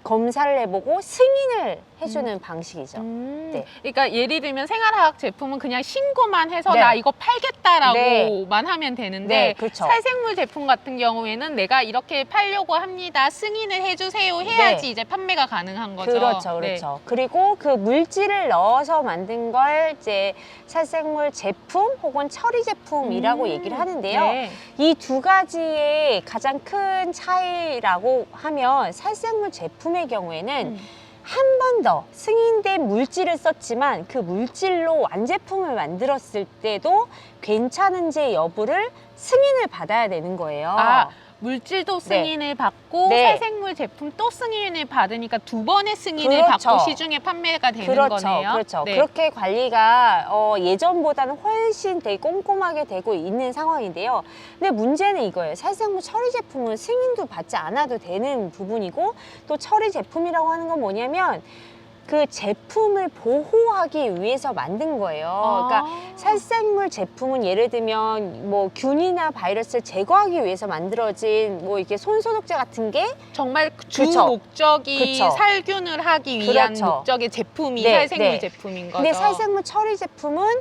검사를 해보고 승인을 해주는 방식이죠. 네. 그러니까 예를 들면 생활화학 제품은 그냥 신고만 해서 네. 나 이거 팔겠다라고만 네. 하면 되는데 네, 그렇죠. 살생물 제품 같은 경우에는 내가 이렇게 팔려고 합니다. 승인을 해주세요 해야지 네. 이제 판매가 가능한 거죠. 그렇죠, 그렇죠. 그리고 그 물질을 넣어서 만든 걸 이제 살생물 제품 혹은 처리 제품이라고 얘기를 하는데요. 네. 이 두 가지의 가장 큰 차이라고 하면 살생물 제품의 경우에는 한 번 더 승인된 물질을 썼지만 그 물질로 완제품을 만들었을 때도 괜찮은지 여부를 승인을 받아야 되는 거예요. 아, 물질도 승인을 받고 네. 살생물 제품 또 승인을 받으니까 두 번의 승인을 그렇죠. 받고 시중에 판매가 되는 거네요. 그렇죠. 네. 그렇게 관리가 예전보다는 훨씬 되게 꼼꼼하게 되고 있는 상황인데요. 근데 문제는 이거예요. 살생물 처리 제품은 승인도 받지 않아도 되는 부분이고 또 처리 제품이라고 하는 건 뭐냐면 그 제품을 보호하기 위해서 만든 거예요. 그러니까 살생물 제품은 예를 들면 뭐 균이나 바이러스를 제거하기 위해서 만들어진 뭐 이렇게 손소독제 같은 게 정말 주 그쵸. 목적이 그쵸. 살균을 하기 위한 그렇죠. 목적의 제품이 네, 살생물 네. 제품인 거죠. 근데 살생물 처리 제품은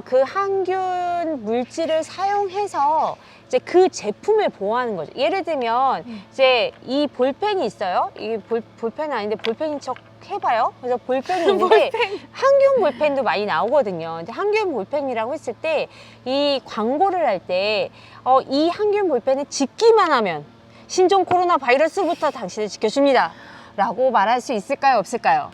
그 항균 물질을 사용해서 이제 그 제품을 보호하는 거죠. 예를 들면 이제 이 볼펜이 있어요. 이게 볼펜은 아닌데 볼펜인 척 해봐요. 그래서 볼펜이 있는데 항균 볼펜도 많이 나오거든요. 근데 항균 볼펜이라고 했을 때 이 광고를 할 때 이 항균 볼펜을 집기만 하면 신종 코로나 바이러스부터 당신을 지켜줍니다. 라고 말할 수 있을까요? 없을까요?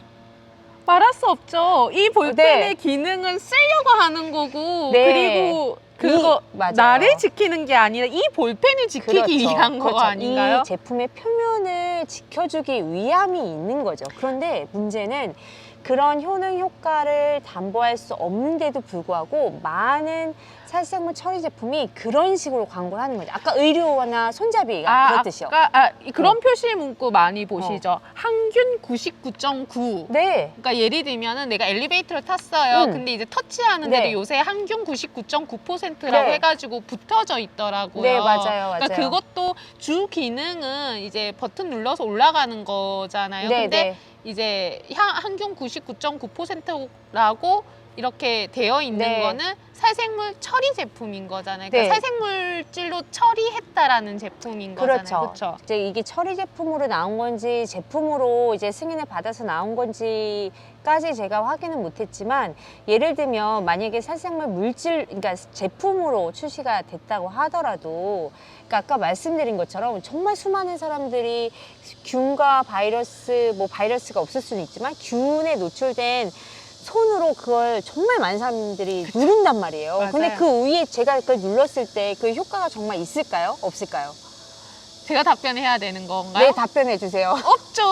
말할 수 없죠. 이 볼펜의 네. 기능은 쓰려고 하는 거고 네. 그리고 그거 맞아요. 나를 지키는 게 아니라 이 볼펜을 지키기 그렇죠. 위한 거 그렇죠. 아닌가요? 이 제품의 표면을 지켜주기 위함이 있는 거죠. 그런데 문제는 그런 효능 효과를 담보할 수 없는데도 불구하고 많은 살생물 처리 제품이 그런 식으로 광고를 하는 거죠. 아까 의료나 손잡이가 그렇듯이요. 그런 표시 문구 많이 보시죠. 항균 99.9. 네. 그러니까 예를 들면은 내가 엘리베이터를 탔어요. 근데 이제 터치하는데도 네. 요새 항균 99.9%라고 네. 해가지고 붙어져 있더라고요. 네, 맞아요. 그러니까 그것도 주 기능은 이제 버튼 눌러서 올라가는 거잖아요. 네, 근데 네. 이제 항균 99.9%라고 이렇게 되어 있는 네. 거는 살생물 처리 제품인 거잖아요. 그러니까 네. 살생물질로 처리했다라는 제품인 그렇죠. 거잖아요. 그렇죠. 이제 이게 처리 제품으로 나온 건지 제품으로 이제 승인을 받아서 나온 건지까지 제가 확인은 못했지만 예를 들면 만약에 살생물 물질, 그러니까 제품으로 출시가 됐다고 하더라도 그러니까 아까 말씀드린 것처럼 정말 수많은 사람들이 균과 바이러스, 뭐 바이러스가 없을 수는 있지만 균에 노출된 손으로 그걸 정말 많은 사람들이 누른단 말이에요. 맞아요. 근데 그 위에 제가 그걸 눌렀을 때 그 효과가 정말 있을까요? 없을까요? 제가 답변해야 되는 건가요? 네, 답변해 주세요. 없죠.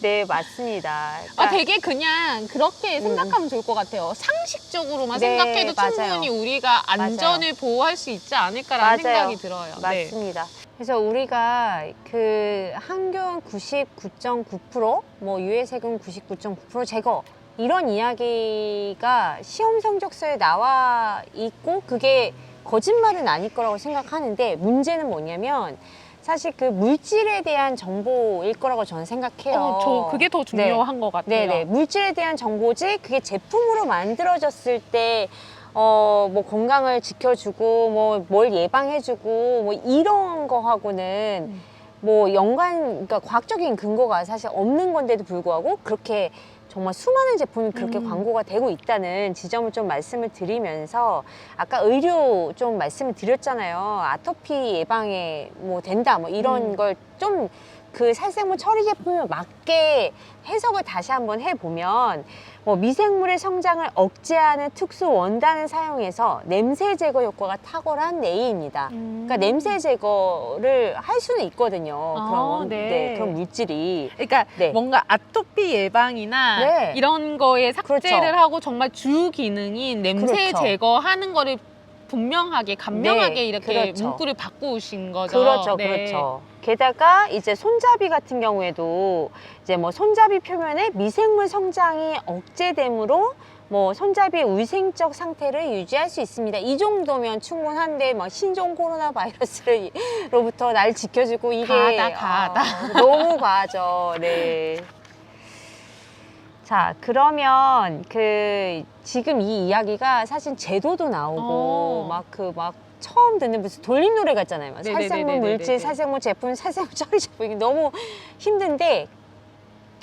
네, 맞습니다. 되게 그냥 그렇게 생각하면 좋을 것 같아요. 상식적으로만 네, 생각해도 맞아요. 충분히 우리가 안전을 보호할 수 있지 않을까라는 맞아요. 생각이 들어요. 네. 맞습니다. 그래서 우리가 그 항균 99.9%, 뭐 유해세균 99.9% 제거 이런 이야기가 시험 성적서에 나와 있고 그게 거짓말은 아닐 거라고 생각하는데 문제는 뭐냐면 사실 그 물질에 대한 정보일 거라고 저는 생각해요. 저 그게 더 중요한 것 같아요. 네네. 물질에 대한 정보지 그게 제품으로 만들어졌을 때 뭐 건강을 지켜주고 뭐 뭘 예방해주고 뭐 이런 거하고는 뭐 그러니까 과학적인 근거가 사실 없는 건데도 불구하고 그렇게 정말 수많은 제품이 그렇게 광고가 되고 있다는 지점을 좀 말씀을 드리면서 아까 의료 좀 말씀을 드렸잖아요. 아토피 예방에 뭐 된다 뭐 이런 걸 좀 그 살생물 처리 제품에 맞게 해석을 다시 한번 해보면 뭐 미생물의 성장을 억제하는 특수 원단을 사용해서 냄새 제거 효과가 탁월한 네이입니다. 그러니까 냄새 제거를 할 수는 있거든요. 그런 물질이. 그러니까 네. 뭔가 아토피 예방이나 네. 이런 거에 삭제를 그렇죠. 하고 정말 주 기능인 냄새 그렇죠. 제거하는 거를 분명하게 간명하게 네, 이렇게 그렇죠. 문구를 바꾸신 거죠. 그렇죠, 네. 그렇죠. 게다가 이제 손잡이 같은 경우에도 이제 뭐 손잡이 표면에 미생물 성장이 억제되므로 뭐 손잡이의 위생적 상태를 유지할 수 있습니다. 이 정도면 충분한데 막 신종 코로나 바이러스로부터 날 지켜주고 이게 과하다. 너무 과하죠. 네. 자, 그러면 그 지금 이 이야기가 사실 제도도 나오고 막 처음 듣는 무슨 돌림 노래 같잖아요. 막 살생물 물질, 살생물 제품, 살생물 처리 제품 이게 너무 힘든데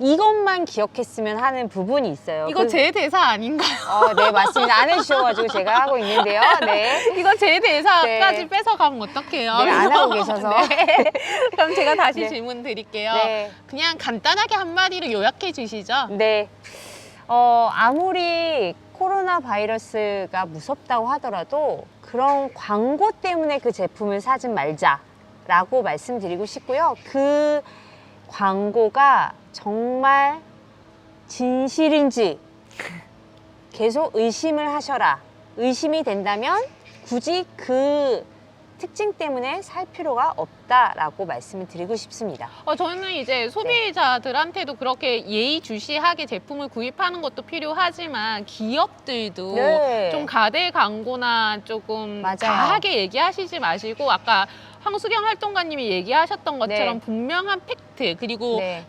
이것만 기억했으면 하는 부분이 있어요. 이거 제 대사 아닌가요? 네, 맞습니다. 안 해주셔가지고 제가 하고 있는데요. 네. 이거 제 대사까지 네. 뺏어가면 어떡해요? 네, 안 하고 계셔서. 네. 그럼 제가 다시 네. 질문 드릴게요. 네. 그냥 간단하게 한마디로 요약해 주시죠. 네. 아무리 코로나 바이러스가 무섭다고 하더라도 그런 광고 때문에 그 제품을 사지 말자라고 말씀드리고 싶고요. 그 광고가 정말 진실인지 계속 의심을 하셔라. 의심이 된다면 굳이 그 특징 때문에 살 필요가 없다라고 말씀을 드리고 싶습니다. 저는 이제 소비자들한테도 그렇게 예의주시하게 제품을 구입하는 것도 필요하지만 기업들도 네. 좀 가대 광고나 조금 맞아요. 과하게 얘기하시지 마시고 아까 황수경 활동가님이 얘기하셨던 것처럼 네. 분명한 팩트 그리고 네.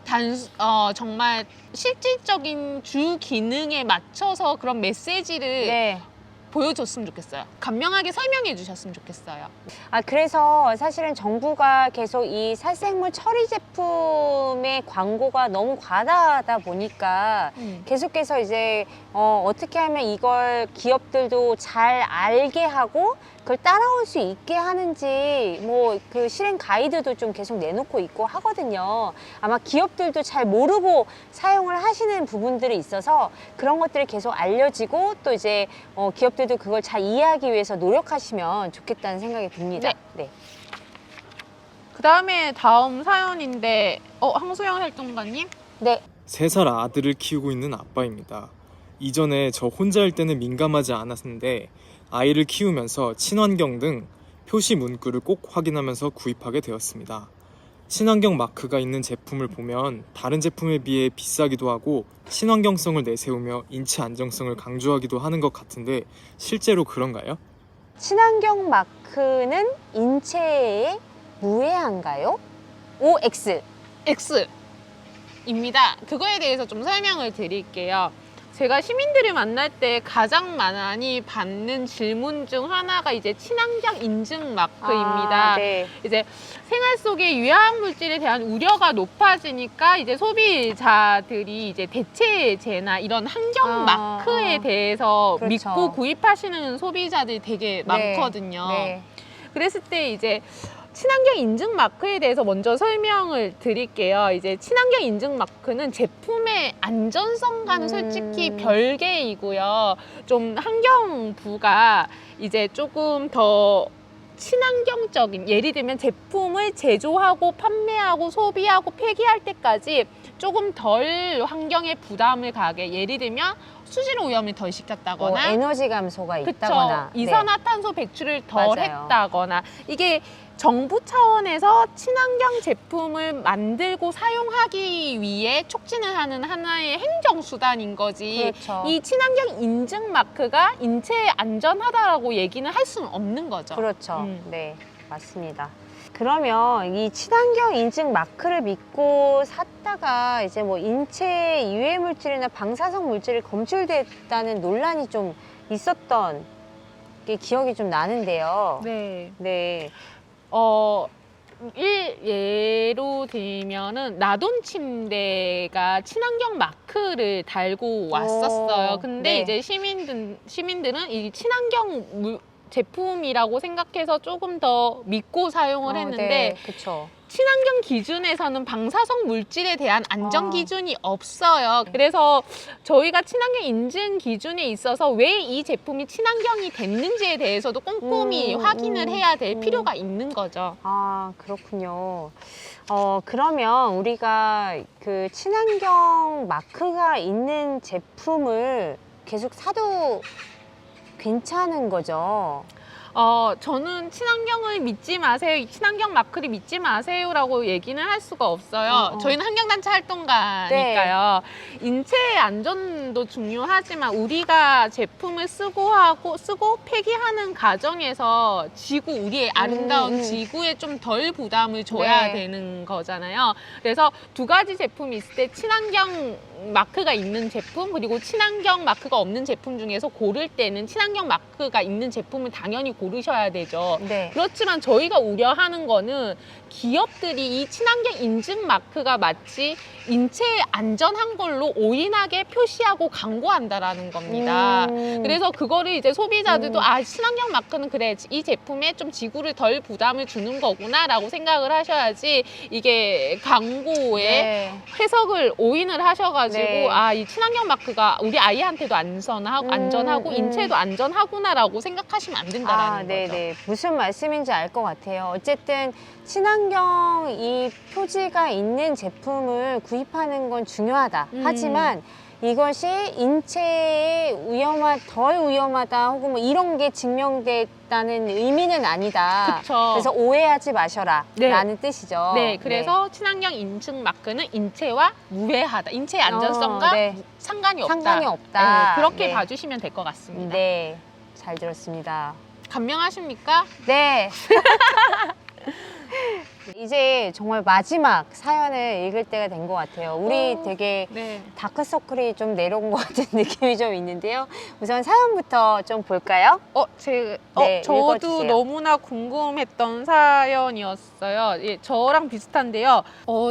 정말 실질적인 주 기능에 맞춰서 그런 메시지를 네. 보여줬으면 좋겠어요. 간명하게 설명해 주셨으면 좋겠어요. 그래서 사실은 정부가 계속 이 살생물 처리 제품의 광고가 너무 과다하다 보니까 계속해서 이제 어떻게 하면 이걸 기업들도 잘 알게 하고 그걸 따라올 수 있게 하는지 뭐 그 실행 가이드도 좀 계속 내놓고 있고 하거든요. 아마 기업들도 잘 모르고 사용을 하시는 부분들이 있어서 그런 것들이 계속 알려지고 또 이제 기업들도 그걸 잘 이해하기 위해서 노력하시면 좋겠다는 생각이 듭니다. 네. 그다음에 다음 사연인데 황수영 활동가님? 네. 3살 아들을 키우고 있는 아빠입니다. 이전에 저 혼자일 때는 민감하지 않았는데 아이를 키우면서 친환경 등 표시 문구를 꼭 확인하면서 구입하게 되었습니다. 친환경 마크가 있는 제품을 보면 다른 제품에 비해 비싸기도 하고 친환경성을 내세우며 인체 안정성을 강조하기도 하는 것 같은데 실제로 그런가요? 친환경 마크는 인체에 무해한가요? OX. X입니다. 그거에 대해서 좀 설명을 드릴게요. 제가 시민들을 만날 때 가장 많이 받는 질문 중 하나가 이제 친환경 인증 마크입니다. 네. 이제 생활 속의 유해한 물질에 대한 우려가 높아지니까 이제 소비자들이 이제 대체제나 이런 환경 마크에 대해서 그렇죠. 믿고 구입하시는 소비자들이 되게 많거든요. 네. 그랬을 때 이제 친환경 인증 마크에 대해서 먼저 설명을 드릴게요. 이제 친환경 인증 마크는 제품의 안전성과는 솔직히 별개이고요. 좀 환경부가 이제 조금 더 친환경적인, 예를 들면 제품을 제조하고 판매하고 소비하고 폐기할 때까지 조금 덜 환경에 부담을 가게, 예를 들면 수질 오염을 덜 시켰다거나 에너지 감소가 그쵸. 있다거나 이산화탄소 배출을 덜 맞아요. 했다거나 이게 정부 차원에서 친환경 제품을 만들고 사용하기 위해 촉진을 하는 하나의 행정수단인 거지. 그렇죠. 이 친환경 인증 마크가 인체에 안전하다라고 얘기는 할 수는 없는 거죠. 그렇죠. 네, 맞습니다. 그러면 이 친환경 인증 마크를 믿고 샀다가 이제 뭐 인체 유해 물질이나 방사성 물질이 검출됐다는 논란이 좀 있었던 게 기억이 좀 나는데요. 네. 네. 예로 들면은 나돈 침대가 친환경 마크를 달고 왔었어요. 근데 네. 이제 시민들은 이 친환경 제품이라고 생각해서 조금 더 믿고 사용을 했는데 네, 그렇죠. 친환경 기준에서는 방사성 물질에 대한 안전 기준이 없어요. 그래서 저희가 친환경 인증 기준에 있어서 왜 이 제품이 친환경이 됐는지에 대해서도 꼼꼼히 확인을 해야 될 필요가 있는 거죠. 그렇군요. 그러면 우리가 그 친환경 마크가 있는 제품을 계속 사도 괜찮은 거죠? 저는 친환경을 믿지 마세요, 친환경 마크를 믿지 마세요라고 얘기는 할 수가 없어요. 저희는 환경단체 활동가니까요. 인체 안전도 중요하지만 우리가 제품을 쓰고 폐기하는 과정에서 우리의 아름다운 지구에 좀 덜 부담을 줘야 되는 거잖아요. 그래서 두 가지 제품이 있을 때 친환경 마크가 있는 제품 그리고 친환경 마크가 없는 제품 중에서 고를 때는 친환경 마크가 있는 제품을 당연히 고르셔야 되죠. 네. 그렇지만 저희가 우려하는 거는 기업들이 이 친환경 인증 마크가 마치 인체에 안전한 걸로 오인하게 표시하고 광고한다라는 겁니다. 그래서 그거를 이제 소비자들도 친환경 마크는 그래, 이 제품에 좀 지구를 덜 부담을 주는 거구나 라고 생각을 하셔야지 이게 광고에 해석을 오인을 하셔가지고 이 친환경 마크가 우리 아이한테도 안전하고 인체도 안전하구나라고 생각하시면 안 된다라는 거죠. 네네. 무슨 말씀인지 알 것 같아요. 어쨌든 친환경 이 표지가 있는 제품을 구입하는 건 중요하다. 하지만 이것이 인체에 덜 위험하다 혹은 뭐 이런 게 증명됐다는 의미는 아니다. 그쵸. 그래서 오해하지 마셔라 네. 라는 뜻이죠. 네, 그래서 친환경 인증 마크는 인체와 무해하다. 인체의 안전성과 네. 상관이 없다. 상관이 없다. 네, 그렇게 네. 봐주시면 될 것 같습니다. 네, 잘 들었습니다. 감명하십니까? 네. 이제 정말 마지막 사연을 읽을 때가 된 것 같아요. 우리 되게 네. 다크서클이 좀 내려온 것 같은 느낌이 좀 있는데요. 우선 사연부터 좀 볼까요? 네, 저도 읽어주세요. 너무나 궁금했던 사연이었어요. 예, 저랑 비슷한데요.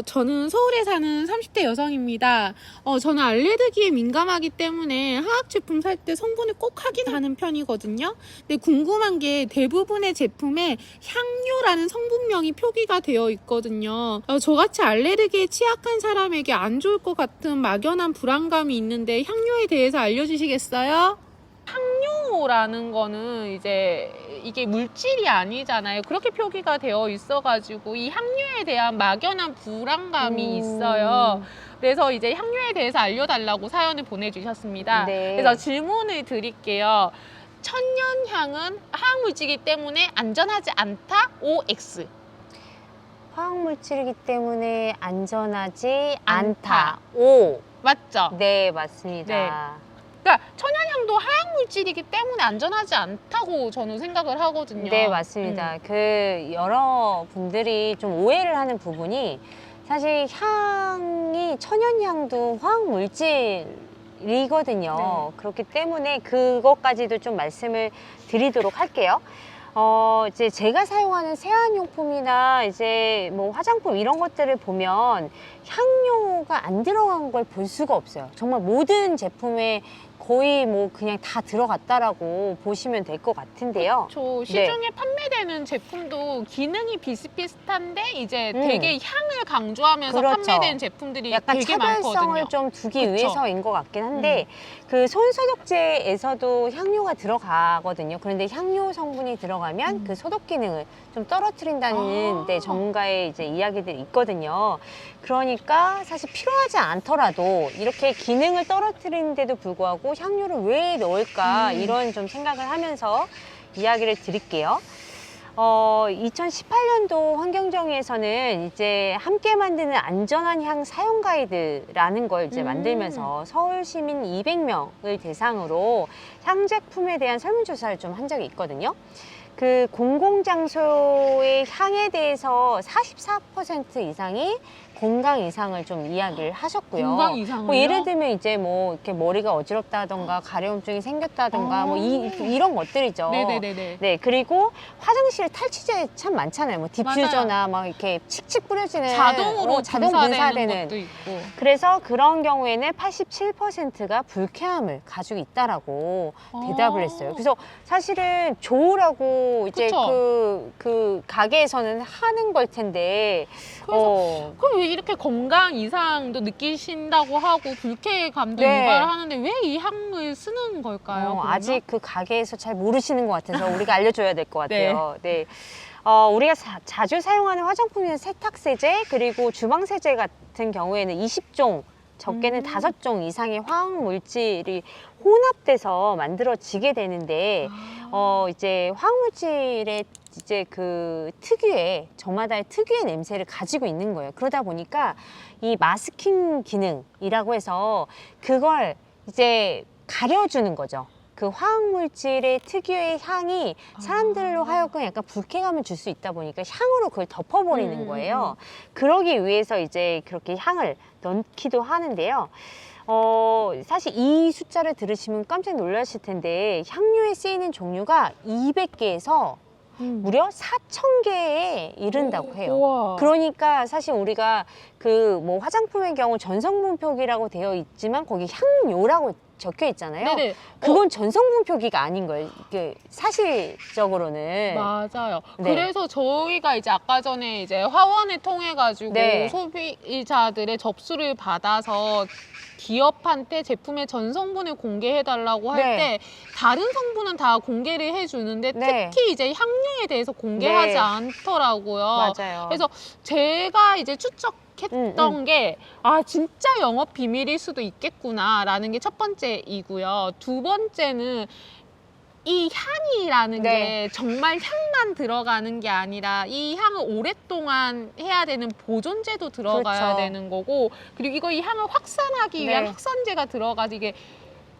저는 서울에 사는 30대 여성입니다. 저는 알레르기에 민감하기 때문에 화학 제품 살 때 성분을 꼭 확인하는 편이거든요. 근데 궁금한 게 대부분의 제품에 향료라는 성분명이 표기가 되어 있거든요. 저같이 알레르기에 취약한 사람에게 안 좋을 것 같은 막연한 불안감이 있는데 향료에 대해서 알려주시겠어요? 향료라는 거는 이제 이게 물질이 아니잖아요. 그렇게 표기가 되어 있어가지고 이 향료에 대한 막연한 불안감이 있어요. 그래서 이제 향료에 대해서 알려달라고 사연을 보내주셨습이다. 네. 그래서 질문을 드릴게요. 천연향은 화학물질이기 때문에 안전하지 않다? OX. 화학물질이기 때문에 안전하지 않다. 않다. 오. 맞죠? 네, 맞습니다. 그러니까 천연향도 화학물질이기 때문에 안전하지 않다고 저는 생각을 하거든요. 네, 맞습니다. 그 여러 분들이 좀 오해를 하는 부분이 사실 향이 천연향도 화학물질이거든요. 그렇기 때문에 그것까지도 좀 말씀을 드리도록 할게요. 이제 제가 사용하는 세안용품이나 이제 뭐 화장품 이런 것들을 보면 향료가 안 들어간 걸 볼 수가 없어요. 정말 모든 제품에 거의 뭐 그냥 다 들어갔다라고 보시면 될 것 같은데요. 저 시중에 판매되는 제품도 기능이 비슷비슷한데 이제 되게 향을 강조하면서 그렇죠. 판매되는 제품들이 약간 되게 차별성을 많거든요. 좀 두기 그쵸. 위해서인 것 같긴 한데 그 손소독제에서도 향료가 들어가거든요. 그런데 향료 성분이 들어가면 그 소독 기능을 좀 떨어뜨린다는 네, 전문가의 이제 이야기들이 있거든요. 그러니까 사실 필요하지 않더라도 이렇게 기능을 떨어뜨리는데도 불구하고 향료를 왜 넣을까 이런 좀 생각을 하면서 이야기를 드릴게요. 2018년도 환경정의에서는 이제 함께 만드는 안전한 향 사용 가이드라는 걸 이제 만들면서 서울 시민 200명을 대상으로 향 제품에 대한 설문조사를 좀 한 적이 있거든요. 그 공공장소의 향에 대해서 44% 이상이 건강 이상을 좀 이야기를 하셨고요. 건강 이상을요? 뭐 예를 들면 이제 뭐 이렇게 머리가 어지럽다던가 가려움증이 생겼다던가 뭐 이런 것들이죠. 네네네네. 네, 그리고 화장실 탈취제 참 많잖아요. 뭐 디퓨저나 막 이렇게 칙칙 뿌려지는 자동으로 자동 분사되는 것도 있고. 그래서 그런 경우에는 87%가 불쾌함을 가지고 있다라고 대답을 했어요. 그래서 사실은 좋으라고 이제 그쵸. 그 가게에서는 하는 걸 텐데 그래서 그럼 왜 이렇게 건강 이상도 느끼신다고 하고 불쾌감도 네. 유발하는데 왜 이 향을 쓰는 걸까요? 그러면? 아직 그 가게에서 잘 모르시는 것 같아서 우리가 알려줘야 될 것 같아요. 네. 우리가 자주 사용하는 화장품이나 세탁세제 그리고 주방세제 같은 경우에는 20종 적게는 5종 이상의 화학물질이 혼합돼서 만들어지게 되는데 이제 화학물질의 이제 그 특유의 저마다의 특유의 냄새를 가지고 있는 거예요. 그러다 보니까 이 마스킹 기능이라고 해서 그걸 이제 가려주는 거죠. 그 화학물질의 특유의 향이 사람들로 하여금 약간 불쾌감을 줄 수 있다 보니까 향으로 그걸 덮어버리는 거예요. 그러기 위해서 이제 그렇게 향을 넣기도 하는데요. 사실 이 숫자를 들으시면 깜짝 놀라실 텐데 향료에 쓰이는 종류가 200개에서 무려 4,000개에 이른다고 해요. 우와. 그러니까 사실 우리가 그 뭐 화장품의 경우 전성분 표기라고 되어 있지만 거기 향료라고 적혀 있잖아요. 네네. 그건 전성분 표기가 아닌 거예요. 이게 사실적으로는. 맞아요. 네. 그래서 저희가 이제 아까 전에 이제 화원을 통해 가지고 네. 소비자들의 접수를 받아서 기업한테 제품의 전 성분을 공개해 달라고 할 네. 때 다른 성분은 다 공개를 해 주는데 네. 특히 이제 향료에 대해서 공개하지 네. 않더라고요. 맞아요. 그래서 제가 이제 추적해 생각했던 게 진짜 영업 비밀일 수도 있겠구나라는 게 첫 번째이고요. 두 번째는 이 향이라는 네. 게 정말 향만 들어가는 게 아니라 이 향을 오랫동안 해야 되는 보존제도 들어가야 그렇죠. 되는 거고, 그리고 이 향을 확산하기 위한 네. 확산제가 들어가서 이게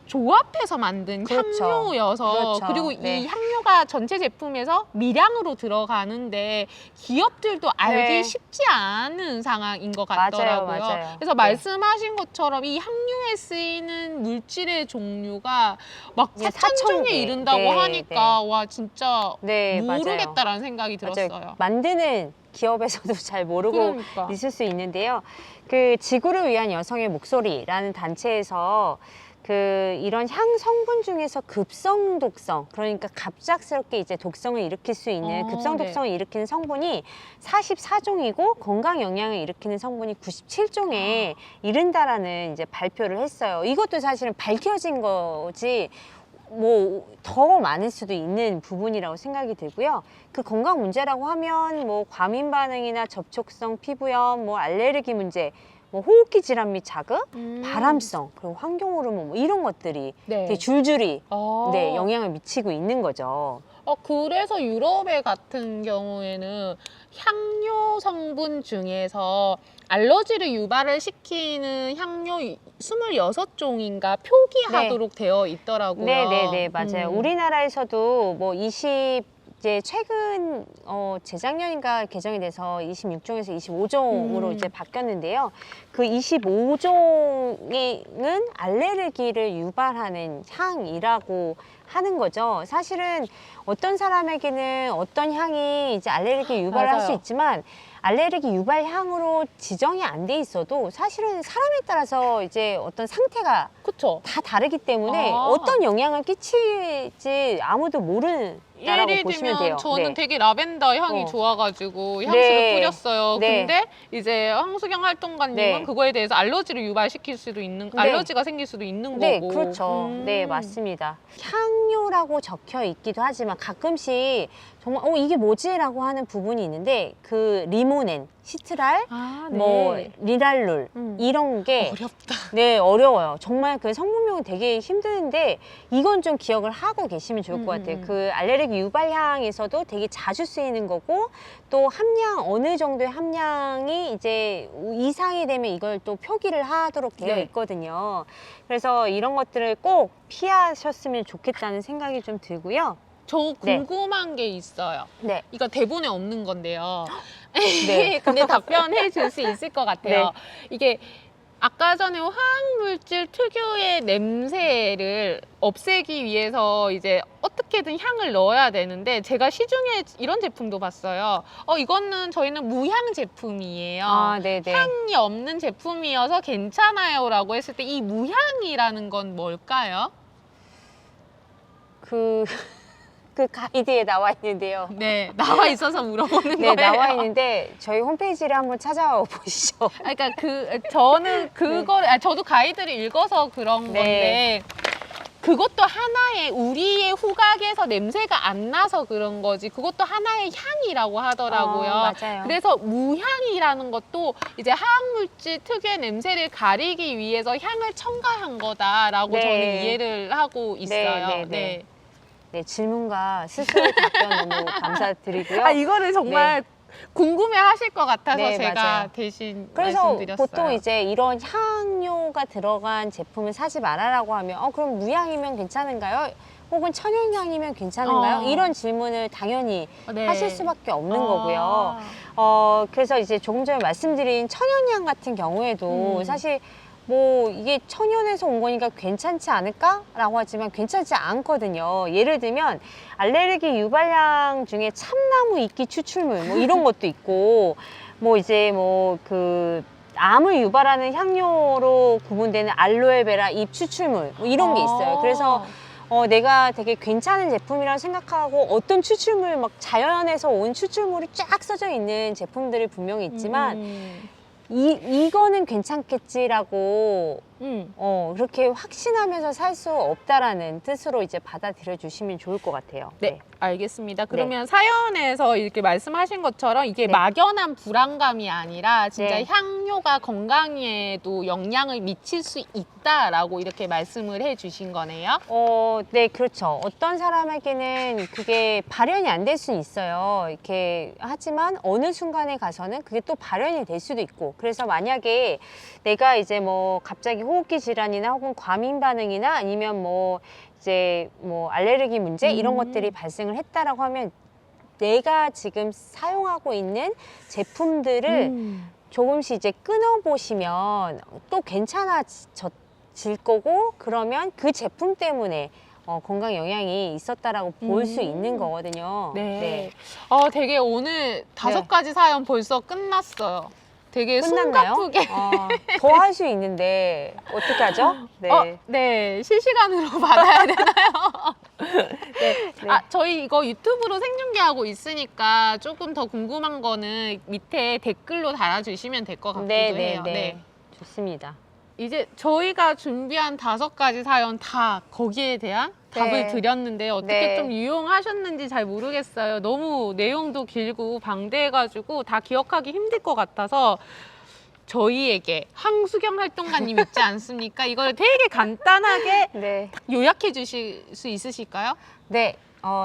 조합해서 만든 그렇죠. 향료여서 그렇죠. 그리고 네. 이 향료가 전체 제품에서 미량으로 들어가는데 기업들도 알기 네. 쉽지 않은 상황인 것 맞아요, 같더라고요. 맞아요. 그래서 네. 말씀하신 것처럼 이 향료에 쓰이는 물질의 종류가 막 예, 4,000종에 4,000개. 이른다고 네, 하니까 와 진짜 네, 맞아요. 모르겠다라는 생각이 들었어요. 맞아요. 만드는 기업에서도 잘 모르고 그러니까. 있을 수 있는데요. 그 지구를 위한 여성의 목소리라는 단체에서 이런 향 성분 중에서 급성 독성, 그러니까 갑작스럽게 이제 독성을 일으킬 수 있는 급성 네. 독성을 일으키는 성분이 44종이고 건강 영향을 일으키는 성분이 97종에 이른다라는 이제 발표를 했어요. 이것도 사실은 밝혀진 거지 뭐 더 많을 수도 있는 부분이라고 생각이 들고요. 그 건강 문제라고 하면 뭐 과민 반응이나 접촉성 피부염, 뭐 알레르기 문제, 뭐 호흡기 질환 및 자극, 바람성, 그리고 환경 호르몬 뭐 이런 것들이 네. 되게 줄줄이 아. 네, 영향을 미치고 있는 거죠. 그래서 유럽의 같은 경우에는 향료 성분 중에서 알러지를 유발을 시키는 향료 26종인가 표기하도록 되어 있더라고요. 네, 맞아요. 우리나라에서도 뭐 이제 최근 재작년인가 개정이 돼서 26종에서 25종으로 이제 바뀌었는데요. 그 25종은 알레르기를 유발하는 향이라고 하는 거죠. 사실은 어떤 사람에게는 어떤 향이 이제 알레르기 유발을 할 수 맞아요. 있지만 알레르기 유발 향으로 지정이 안 돼 있어도 사실은 사람에 따라서 이제 어떤 상태가 그쵸. 다 다르기 때문에 아. 어떤 영향을 끼칠지 아무도 모른다라고 예를 보시면 들면 돼요. 저는 네. 되게 라벤더 향이 어. 좋아가지고 향수를 네. 뿌렸어요. 네. 근데 이제 황수경 활동가님은 네. 그거에 대해서 알러지를 유발시킬 수도 있는, 네. 알러지가 생길 수도 있는 네, 거고. 그렇죠. 네, 맞습니다. 향료라고 적혀 있기도 하지만 가끔씩 정말 이게 뭐지라고 하는 부분이 있는데 그 리모넨, 시트랄, 아, 뭐 리랄룰 이런 게 어렵다. 네, 어려워요. 정말 그 성분명은 되게 힘드는데 이건 좀 기억을 하고 계시면 좋을 것 같아요. 그 알레르기 유발향에서도 되게 자주 쓰이는 거고 또 함량 어느 정도의 함량이 이제 이상이 되면 이걸 또 표기를 하도록 되어 네. 있거든요. 그래서 이런 것들을 꼭 피하셨으면 좋겠다는 생각이 좀 들고요. 저 네. 궁금한 게 있어요. 네. 이거 대본에 없는 건데요. 네. 근데 답변해 줄 수 있을 것 같아요. 네. 이게 아까 전에 화학물질 특유의 냄새를 없애기 위해서 이제 어떻게든 향을 넣어야 되는데 제가 시중에 이런 제품도 봤어요. 이거는 저희는 무향 제품이에요. 아, 네네. 향이 없는 제품이어서 괜찮아요 라고 했을 때 이 무향이라는 건 뭘까요? 그 가이드에 나와 있는데요. 네, 나와 있어서 물어보는 네, 거예요. 나와 있는데 저희 홈페이지를 한번 찾아와 보시죠. 그러니까 저는 그걸 저도 가이드를 읽어서 그런 네. 건데 그것도 하나의 우리의 후각에서 냄새가 안 나서 그런 거지 그것도 하나의 향이라고 하더라고요. 맞아요. 그래서 무향이라는 것도 이제 화학물질 특유의 냄새를 가리기 위해서 향을 첨가한 거다라고 네. 저는 이해를 하고 있어요. 네. 네, 질문과 스스로의 답변 너무 감사드리고요. 이거를 정말 궁금해 하실 것 같아서 네, 제가 맞아요. 대신 그래서 말씀드렸어요. 보통 이제 이런 향료가 들어간 제품을 사지 말아라고 하면 그럼 무향이면 괜찮은가요? 혹은 천연향이면 괜찮은가요? 이런 질문을 당연히 네. 하실 수밖에 없는 거고요. 그래서 이제 조금 전에 말씀드린 천연향 같은 경우에도 사실 뭐 이게 천연에서 온 거니까 괜찮지 않을까라고 하지만 괜찮지 않거든요. 예를 들면 알레르기 유발향 중에 참나무 이끼 추출물 뭐 이런 것도 있고 뭐 이제 뭐 그 암을 유발하는 향료로 구분되는 알로에베라 잎 추출물 뭐 이런 게 있어요. 그래서 내가 되게 괜찮은 제품이라고 생각하고 어떤 추출물 막 자연에서 온 추출물이 쫙 써져 있는 제품들이 분명히 있지만 이거는 괜찮겠지라고 그렇게 확신하면서 살 수 없다라는 뜻으로 이제 받아들여 주시면 좋을 것 같아요. 네, 알겠습니다. 그러면 사연에서 이렇게 말씀하신 것처럼 이게 막연한 불안감이 아니라 진짜 네. 향료가 건강에도 영향을 미칠 수 있다라고 이렇게 말씀을 해주신 거네요. 네, 그렇죠. 어떤 사람에게는 그게 발현이 안 될 수는 있어요. 이렇게 하지만 어느 순간에 가서는 그게 또 발현이 될 수도 있고. 그래서 만약에 내가 이제 뭐 갑자기 호흡기 질환이나 혹은 과민 반응이나 아니면 뭐 이제 뭐 알레르기 문제 이런 것들이 발생을 했다라고 하면 내가 지금 사용하고 있는 제품들을 조금씩 이제 끊어보시면 또 괜찮아질 거고, 그러면 그 제품 때문에 건강 영향이 있었다라고 볼 수 있는 거거든요. 네. 되게 오늘 5가지 사연 벌써 끝났어요. 되게 끝났나요? 숨가쁘게. 더 할 수 있는데 어떡하죠? 네. 네, 실시간으로 받아야 되나요? 네. 저희 이거 유튜브로 생중계하고 있으니까 조금 더 궁금한 거는 밑에 댓글로 달아주시면 될 것 같기도 해요. 네. 좋습니다. 이제 저희가 준비한 5가지 사연 다 거기에 대한 답을 드렸는데 어떻게 좀 유용하셨는지 잘 모르겠어요. 너무 내용도 길고 방대해가지고 다 기억하기 힘들 것 같아서 저희에게 황수경 활동가님 있지 않습니까? 이걸 되게 간단하게 요약해 주실 수 있으실까요? 네.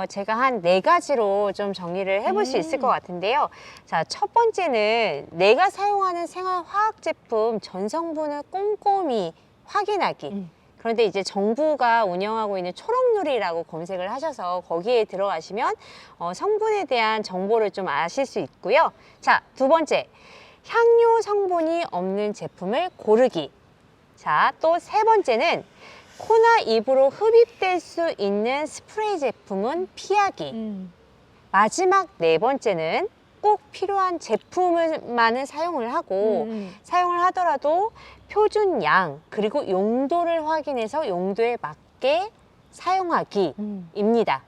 제가 한 4가지로 좀 정리를 해볼 수 있을 것 같은데요. 자, 첫 번째는 내가 사용하는 생활화학 제품 전성분을 꼼꼼히 확인하기. 그런데 이제 정부가 운영하고 있는 초록누리라고 검색을 하셔서 거기에 들어가시면 성분에 대한 정보를 좀 아실 수 있고요. 자, 두 번째, 향료 성분이 없는 제품을 고르기. 자, 또 세 번째는 코나 입으로 흡입될 수 있는 스프레이 제품은 피하기. 마지막 4번째는 꼭 필요한 제품만을 사용을 하고 사용을 하더라도 표준 양 그리고 용도를 확인해서 용도에 맞게 사용하기입니다.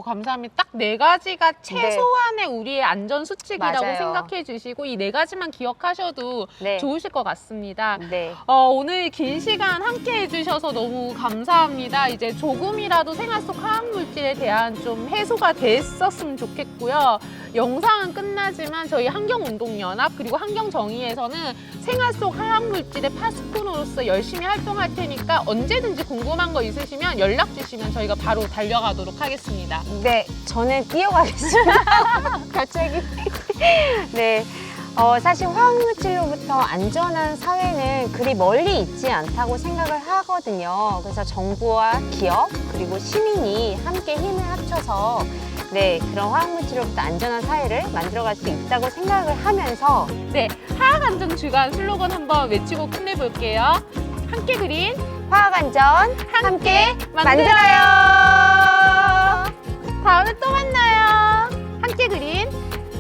감사합니다. 딱 4가지가 최소한의 우리의 안전 수칙이라고 맞아요. 생각해 주시고 이 4가지만 기억하셔도 좋으실 것 같습니다. 네. 오늘 긴 시간 함께 해주셔서 너무 감사합니다. 이제 조금이라도 생활 속 화학물질에 대한 좀 해소가 됐었으면 좋겠고요. 영상은 끝나지만 저희 환경운동연합 그리고 환경정의에서는 생활 속 화학물질의 파수꾼으로서 열심히 활동할 테니까 언제든지 궁금한 거 있으시면 연락 주시면 저희가 바로 달려가도록 하겠습니다. 네, 저는 뛰어가겠습니다. 갑자기. 네. 사실 화학물질로부터 안전한 사회는 그리 멀리 있지 않다고 생각을 하거든요. 그래서 정부와 기업 그리고 시민이 함께 힘을 합쳐서 그런 화학물질로부터 안전한 사회를 만들어갈 수 있다고 생각을 하면서 네, 화학안전 주간 슬로건 한번 외치고 끝내볼게요. 함께 그린 화학안전 함께 만들어요. 다음에 또 만나요. 함께 그린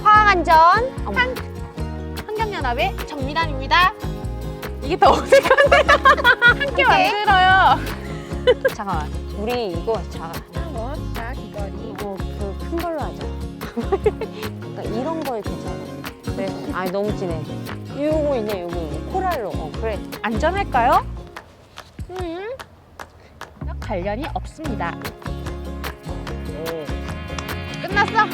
화학안전 환경연합의 정미란입니다. 이게 더 어색한데요? 함께 만들어요. 잠깐만, 우리 이거 큰 걸로 하자. 그러니까 이런 거에 괜찮아. 그래. 너무 진해. 요거 있네, 요거. 코랄로. 그래. 안전할까요? 관련이 없습니다. 끝났어.